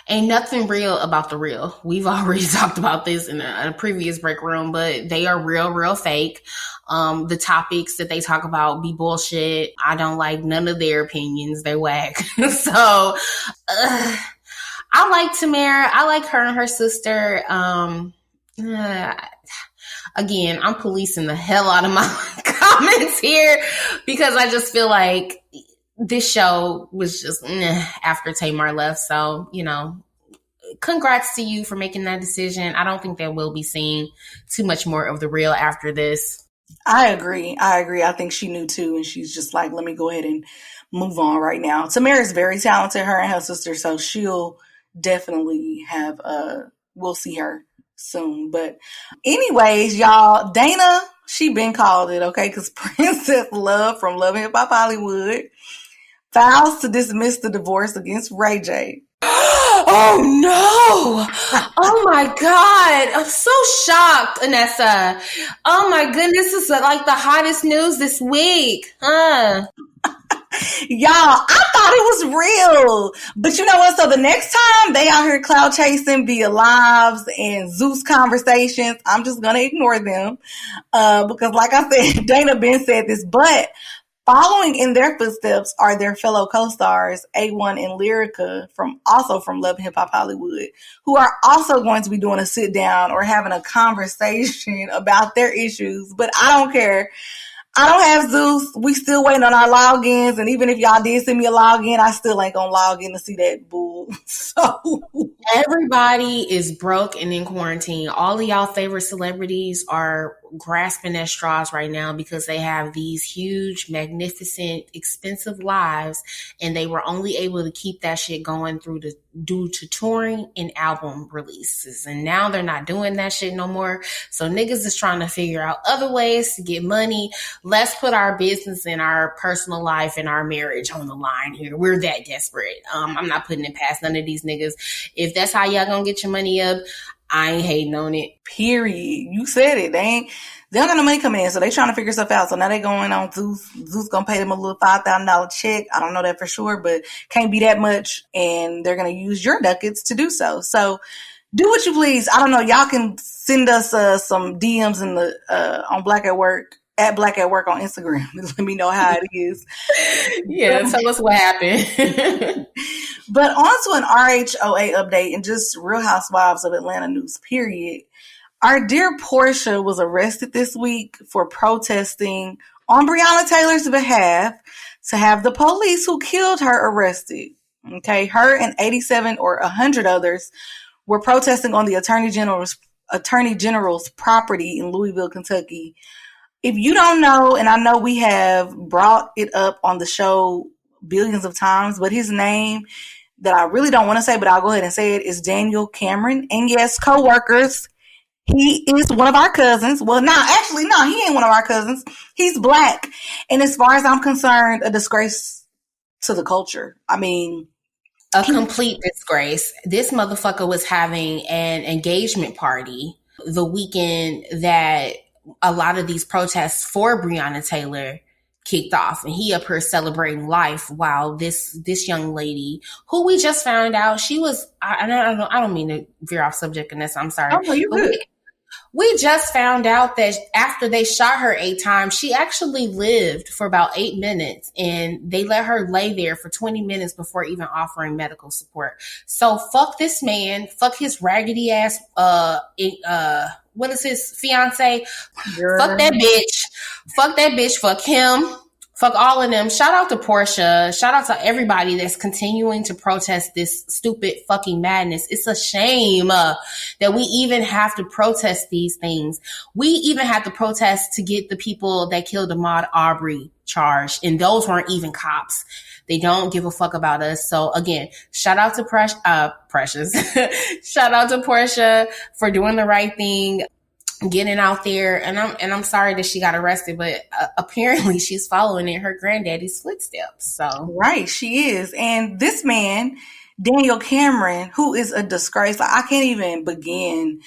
ain't nothing real about The Real. We've already talked about this in a previous break room, but they are real fake. The topics that they talk about be bullshit. I don't like none of their opinions. They're whack. So I like Tamara. I like her and her sister. Again, I'm policing the hell out of my comments here, because I just feel like this show was just after Tamar left. So, you know, congrats to you for making that decision. I don't think that we'll be seeing too much more of The Real after this. I agree. I think she knew too. And she's just like, let me go ahead and move on right now. Tamara is very talented, her and her sister. So she'll definitely have, we'll see her soon. But anyways, y'all, Dana, she been called it, okay? Because Princess Love from Love and Hip Hop Hollywood files to dismiss the divorce against Ray J. Oh Oh my God. I'm so shocked, Anessa. Oh my goodness. This is like the hottest news this week. Y'all, I thought it was real. But you know what? So the next time they out here cloud chasing via lives and Zeus conversations, I'm just going to ignore them. Because like I said, Dana Ben said this, but following in their footsteps are their fellow co-stars, A1 and Lyrica, from Love and Hip Hop Hollywood, who are also going to be doing a sit down or having a conversation about their issues. But I don't care. I don't have Zeus. We still waiting on our logins. And even if y'all did send me a login, I still ain't gonna log in to see that bull. So everybody is broke and in quarantine. All of y'all favorite celebrities are grasping at straws right now because they have these huge, magnificent, expensive lives, and they were only able to keep that shit going due to touring and album releases. And now they're not doing that shit no more. So niggas is trying to figure out other ways to get money. Let's put our business and our personal life and our marriage on the line here. We're that desperate. I'm not putting it past none of these niggas. If that's how y'all gonna get your money up, I ain't hating on it. Period. You said it. They don't got no money coming in, so they trying to figure stuff out. So now they going on Zeus. Zeus gonna pay them a little $5,000 check. I don't know that for sure, but can't be that much. And they're gonna use your ducats to do so. So do what you please. I don't know. Y'all can send us some DMs in the on Black at Work. At Black at Work on Instagram. Let me know how it is. Yeah, tell us what happened. But on to an RHOA update and just Real Housewives of Atlanta news, period. Our dear Portia was arrested this week for protesting on Breonna Taylor's behalf to have the police who killed her arrested. Okay, her and 87 or 100 others were protesting on the Attorney General's property in Louisville, Kentucky. If you don't know, and I know we have brought it up on the show billions of times, but his name that I really don't want to say, but I'll go ahead and say it, is Daniel Cameron. And yes, co-workers, he is one of our cousins. Well, no, he ain't one of our cousins. He's Black. And as far as I'm concerned, a disgrace to the culture. I mean, a complete disgrace. This motherfucker was having an engagement party the weekend that a lot of these protests for Breonna Taylor kicked off, and he up here celebrating life while this young lady, who we just found out she was, I don't mean to veer off subject in this, I'm sorry. Oh, you good. We just found out that after they shot her 8 times, she actually lived for about 8 minutes, and they let her lay there for 20 minutes before even offering medical support. So fuck this man, fuck his raggedy ass, what is his fiance? Girl. Fuck that bitch. Fuck him. Fuck all of them. Shout out to Portia. Shout out to everybody that's continuing to protest this stupid fucking madness. It's a shame that we even have to protest these things. We even had to protest to get the people that killed Ahmaud Arbery charged, and those weren't even cops. They don't give a fuck about us. So again, shout out to Precious. Shout out to Portia for doing the right thing, getting out there. And I'm sorry that she got arrested, but apparently she's following in her granddaddy's footsteps. So right, she is. And this man, Daniel Cameron, who is a disgrace. I can't even begin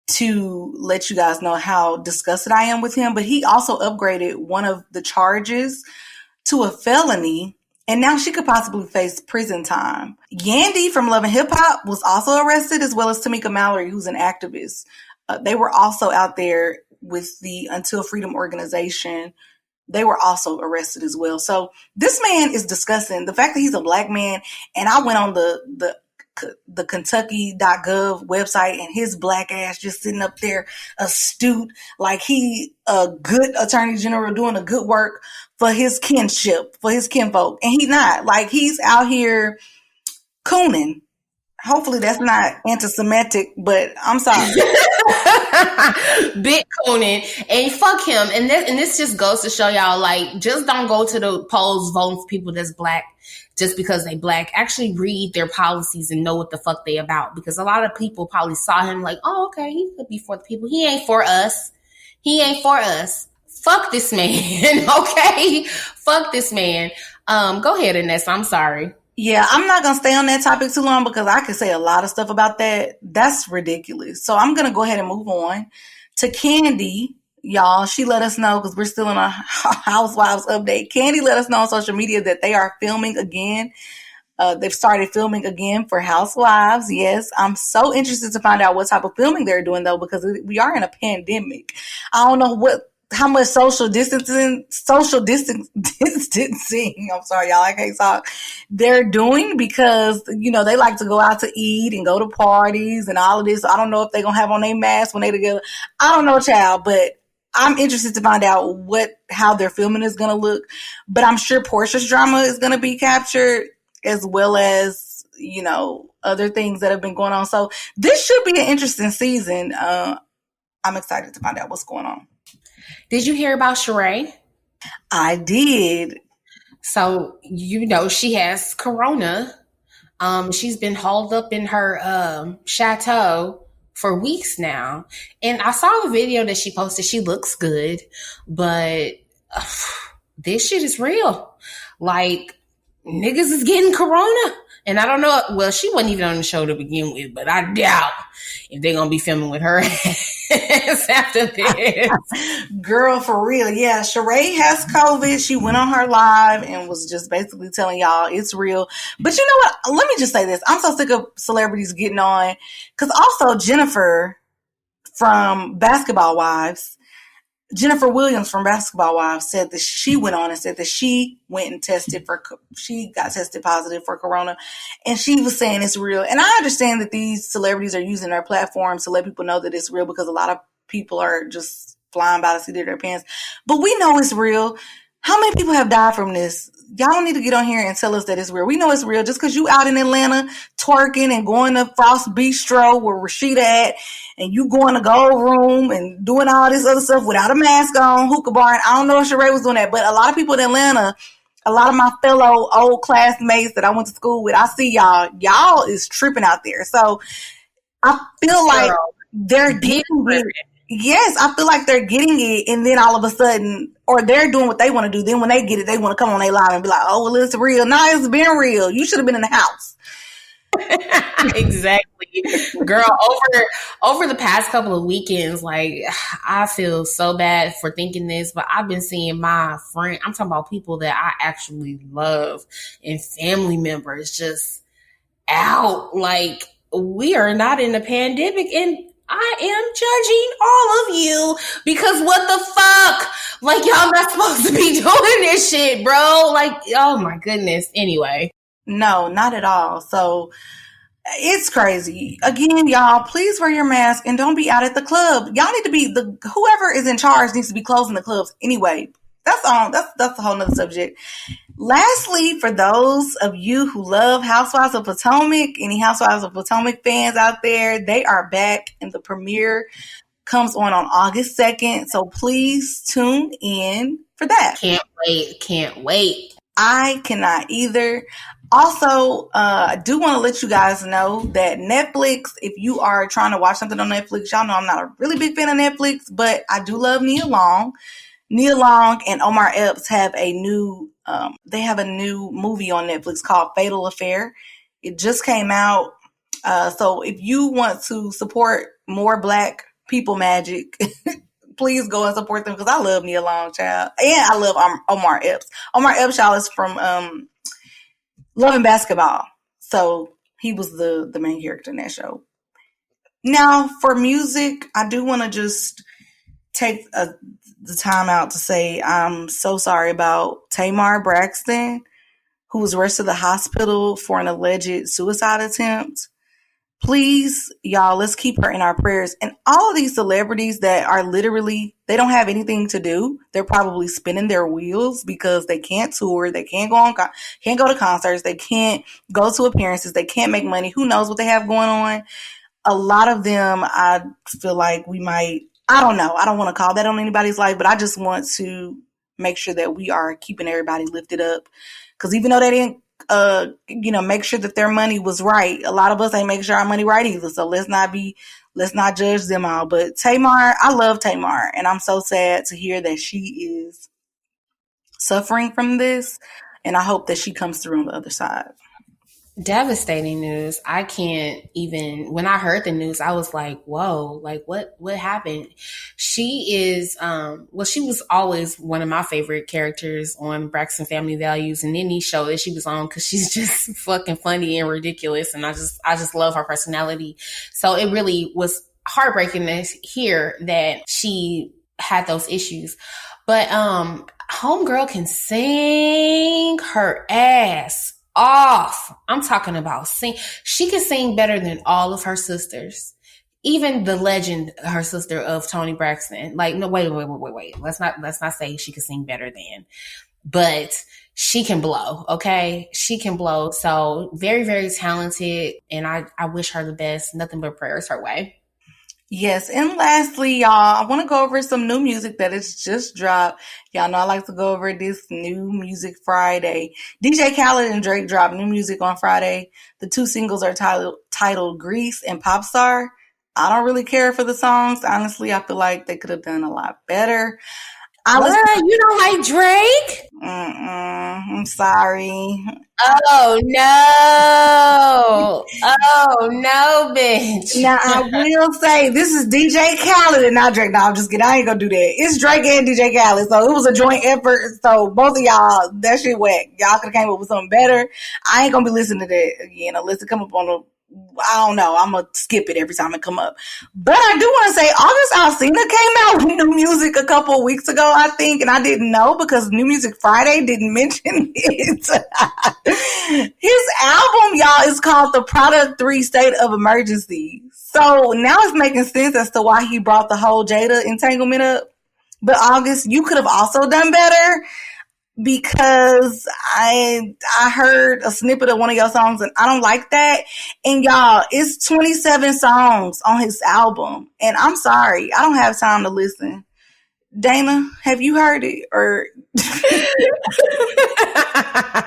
to let you guys know how disgusted I am with him. But he also upgraded one of the charges to a felony, and now she could possibly face prison time. Yandy from Love and Hip Hop was also arrested, as well as Tamika Mallory, who's an activist. They were also out there with the Until Freedom organization. They were also arrested as well. So this man is disgusting. The fact that he's a Black man, and I went on the Kentucky.gov website, and his Black ass just sitting up there astute, like he a good attorney general doing a good work for his kinship, for his kinfolk. And he's not. Like, he's out here cooning. Hopefully that's not anti-Semitic, but I'm sorry. Big cooning. And fuck him. And this just goes to show y'all, like, just don't go to the polls voting for people that's Black just because they Black. Actually read their policies and know what the fuck they about. Because a lot of people probably saw him like, oh, okay, he could be for the people. He ain't for us. Fuck this man. Okay? Fuck this man. Go ahead, Inessa. I'm sorry. Yeah, I'm not going to stay on that topic too long because I could say a lot of stuff about that. That's ridiculous. So I'm going to go ahead and move on to Candy. Y'all, she let us know because we're still in a Housewives update. Candy let us know on social media that they are filming again. They've started filming again for Housewives. Yes, I'm so interested to find out what type of filming they're doing though, because we are in a pandemic. I don't know how much social distancing, I'm sorry, y'all, I can't talk, they're doing because, you know, they like to go out to eat and go to parties and all of this. I don't know if they're going to have on their masks when they're together. I don't know, child, but I'm interested to find out how their filming is going to look. But I'm sure Portia's drama is going to be captured as well as, you know, other things that have been going on. So this should be an interesting season. I'm excited to find out what's going on. Did you hear about Sheree? I did. So, you know, she has corona. She's been holed up in her chateau for weeks now. And I saw the video that she posted. She looks good, but this shit is real. Like, niggas is getting corona. And I don't know. Well, she wasn't even on the show to begin with, but I doubt if they're going to be filming with her after this. Girl, for real. Yeah, Sheree has COVID. She went on her live and was just basically telling y'all it's real. But you know what? Let me just say this. I'm so sick of celebrities getting on. Because also Jennifer from Basketball Wives, Jennifer Williams from Basketball Wives said that she went on and said that she got tested positive for corona, and she was saying it's real. And I understand that these celebrities are using their platforms to let people know that it's real because a lot of people are just flying by the seat of their pants. But we know it's real. How many people have died from this? Y'all don't need to get on here and tell us that it's real. We know it's real just because you out in Atlanta twerking and going to Frost Bistro where Rashida at, and you going to Gold Room and doing all this other stuff without a mask on, hookah bar. And I don't know if Sheree was doing that, but a lot of people in Atlanta, a lot of my fellow old classmates that I went to school with, I see y'all is tripping out there. So I feel like they're getting it. Yes, I feel like they're getting it, and then all of a sudden, or they're doing what they want to do. Then when they get it, they want to come on their live and be like, "Oh, well, it's real." No, it's been real. You should have been in the house. Exactly, girl. Over the past couple of weekends, like, I feel so bad for thinking this, but I've been seeing my friend. I'm talking about people that I actually love and family members just out. Like, we are not in a pandemic, and I am judging all of you because what the fuck? Like, y'all not supposed to be doing this shit, bro. Like, oh my goodness. Anyway. No, not at all. So it's crazy. Again, y'all, please wear your mask and don't be out at the club. Y'all need to be whoever is in charge needs to be closing the clubs anyway. That's a whole nother subject. Lastly, for those of you who love Housewives of Potomac, any Housewives of Potomac fans out there, they are back, and the premiere comes on August 2nd. So please tune in for that. Can't wait. I cannot either. Also, I do want to let you guys know that Netflix, if you are trying to watch something on Netflix, y'all know I'm not a really big fan of Netflix, but I do love Nia Long. Nia Long and Omar Epps have a new movie on Netflix called Fatal Affair. It just came out. So if you want to support more Black people magic, please go and support them because I love Nia Long, child. And I love Omar Epps. Omar Epps, y'all, is from Love and Basketball. So he was the main character in that show. Now, for music, I do want to just take the time out to say I'm so sorry about Tamar Braxton, who was rushed to the hospital for an alleged suicide attempt. Please, y'all, let's keep her in our prayers. And all of these celebrities that are literally, they don't have anything to do. They're probably spinning their wheels because they can't tour. They can't go to concerts. They can't go to appearances. They can't make money. Who knows what they have going on? A lot of them, I feel like I don't know. I don't want to call that on anybody's life, but I just want to make sure that we are keeping everybody lifted up. Because even though they didn't, make sure that their money was right, a lot of us ain't making sure our money right either. So let's not judge them all. But Tamar, I love Tamar, and I'm so sad to hear that she is suffering from this. And I hope that she comes through on the other side. Devastating news. I can't even, when I heard the news, I was like, whoa, like what happened? She is, she was always one of my favorite characters on Braxton Family Values and any show that she was on, because she's just fucking funny and ridiculous. And I just love her personality. So it really was heartbreaking to hear that she had those issues. But, homegirl can sing her ass off. I'm talking about sing. She can sing better than all of her sisters. Even the legend, her sister of Toni Braxton. Like, no, wait. Let's not say she can sing better than, but she can blow. Okay. She can blow. So very, very talented. And I wish her the best. Nothing but prayers her way. Yes, and lastly, y'all, I want to go over some new music that has just dropped. Y'all know I like to go over this new music Friday. DJ Khaled and Drake dropped new music on Friday. The two singles are titled Grease and Popstar. I don't really care for the songs. Honestly, I feel like they could have done a lot better. You don't like Drake? I'm sorry. Oh no, bitch. Now I will say this is DJ Khaled and not Drake. No, I'm just kidding. I ain't gonna do that. It's Drake and DJ Khaled, so it was a joint effort. So both of y'all, that shit whack. Y'all could have came up with something better. I ain't gonna be listening to that again unless it come up on I don't know. I'm going to skip it every time it come up. But I do want to say August Alsina came out with new music a couple of weeks ago, I think, and I didn't know because New Music Friday didn't mention it. His album, y'all, is called The Product 3 State of Emergency. So now it's making sense as to why he brought the whole Jada entanglement up. But August, you could have also done better. Because I heard a snippet of one of your songs and I don't like that. And y'all, it's 27 songs on his album. And I'm sorry, I don't have time to listen. Dana, have you heard it? Or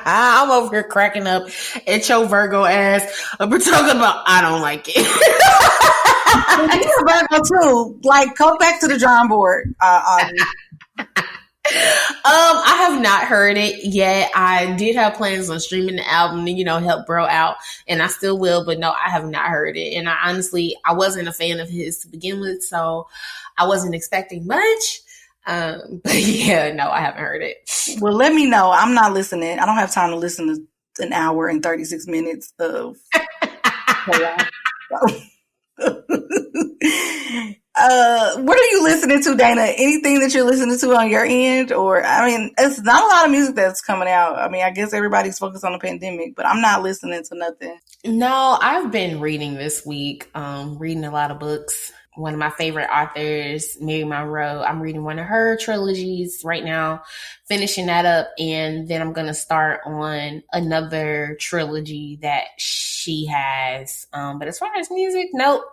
I'm over here cracking up at your Virgo ass. We're talking about I don't like it. You're a Virgo too. Like, go back to the drawing board. I have not heard it yet. I did have plans on streaming the album to, help bro out, and I still will, but no, I have not heard it. And I wasn't a fan of his to begin with, so I wasn't expecting much. But yeah, no, I haven't heard it. Well, let me know. I'm not listening. I don't have time to listen to an hour and 36 minutes of what are you listening to, Dana? Anything that you're listening to on your end? Or, I mean, it's not a lot of music that's coming out. I mean, I guess everybody's focused on the pandemic, but I'm not listening to nothing. No, I've been reading this week, reading a lot of books. One of my favorite authors, Mary Monroe, I'm reading one of her trilogies right now, finishing that up, and then I'm going to start on another trilogy that she has. But as far as music, nope.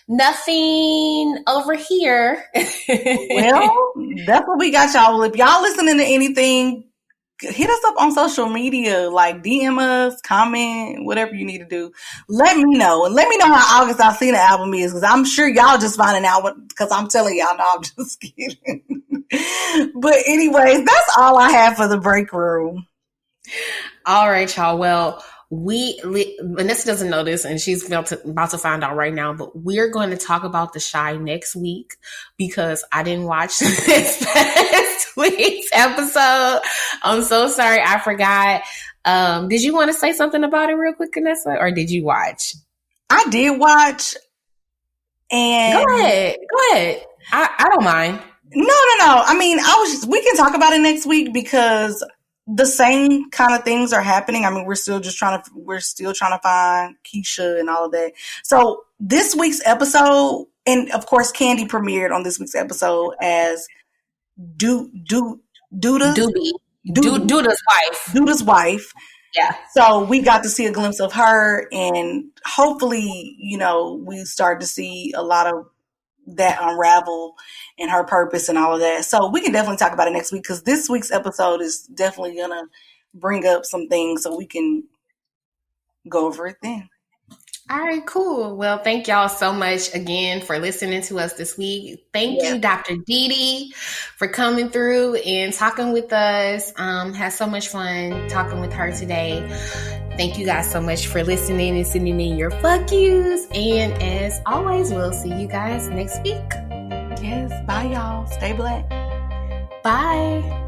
Nothing over here. Well, that's what we got, y'all. Well, if y'all listening to anything, hit us up on social media, like DM us, comment, whatever you need to do. Let me know. And let me know how August Alsina album is, because I'm sure y'all just finding out because I'm telling y'all, no, I'm just kidding. But anyways, that's all I have for the break room. All right, y'all. Well, Vanessa doesn't know this, and she's about to find out right now, but we're going to talk about The Chi next week because I didn't watch this past week's episode. I'm so sorry. I forgot. Did you want to say something about it real quick, Vanessa, or did you watch? I did watch. And Go ahead. I don't mind. No. I mean, we can talk about it next week because the same kind of things are happening. I mean, we're still trying to find Keisha and all of that. So this week's episode, and of course, Candy premiered on this week's episode as Duda's wife. Yeah. So we got to see a glimpse of her, and hopefully, we start to see a lot of that unravel and her purpose and all of that. So we can definitely talk about it next week because this week's episode is definitely going to bring up some things so we can go over it then. All right, cool. Well, thank y'all so much again for listening to us this week. Thank you, Dr. Didi, for coming through and talking with us. Had so much fun talking with her today. Thank you guys so much for listening and sending in your fuck yous. And as always, we'll see you guys next week. Yes. Bye, y'all. Stay black. Bye.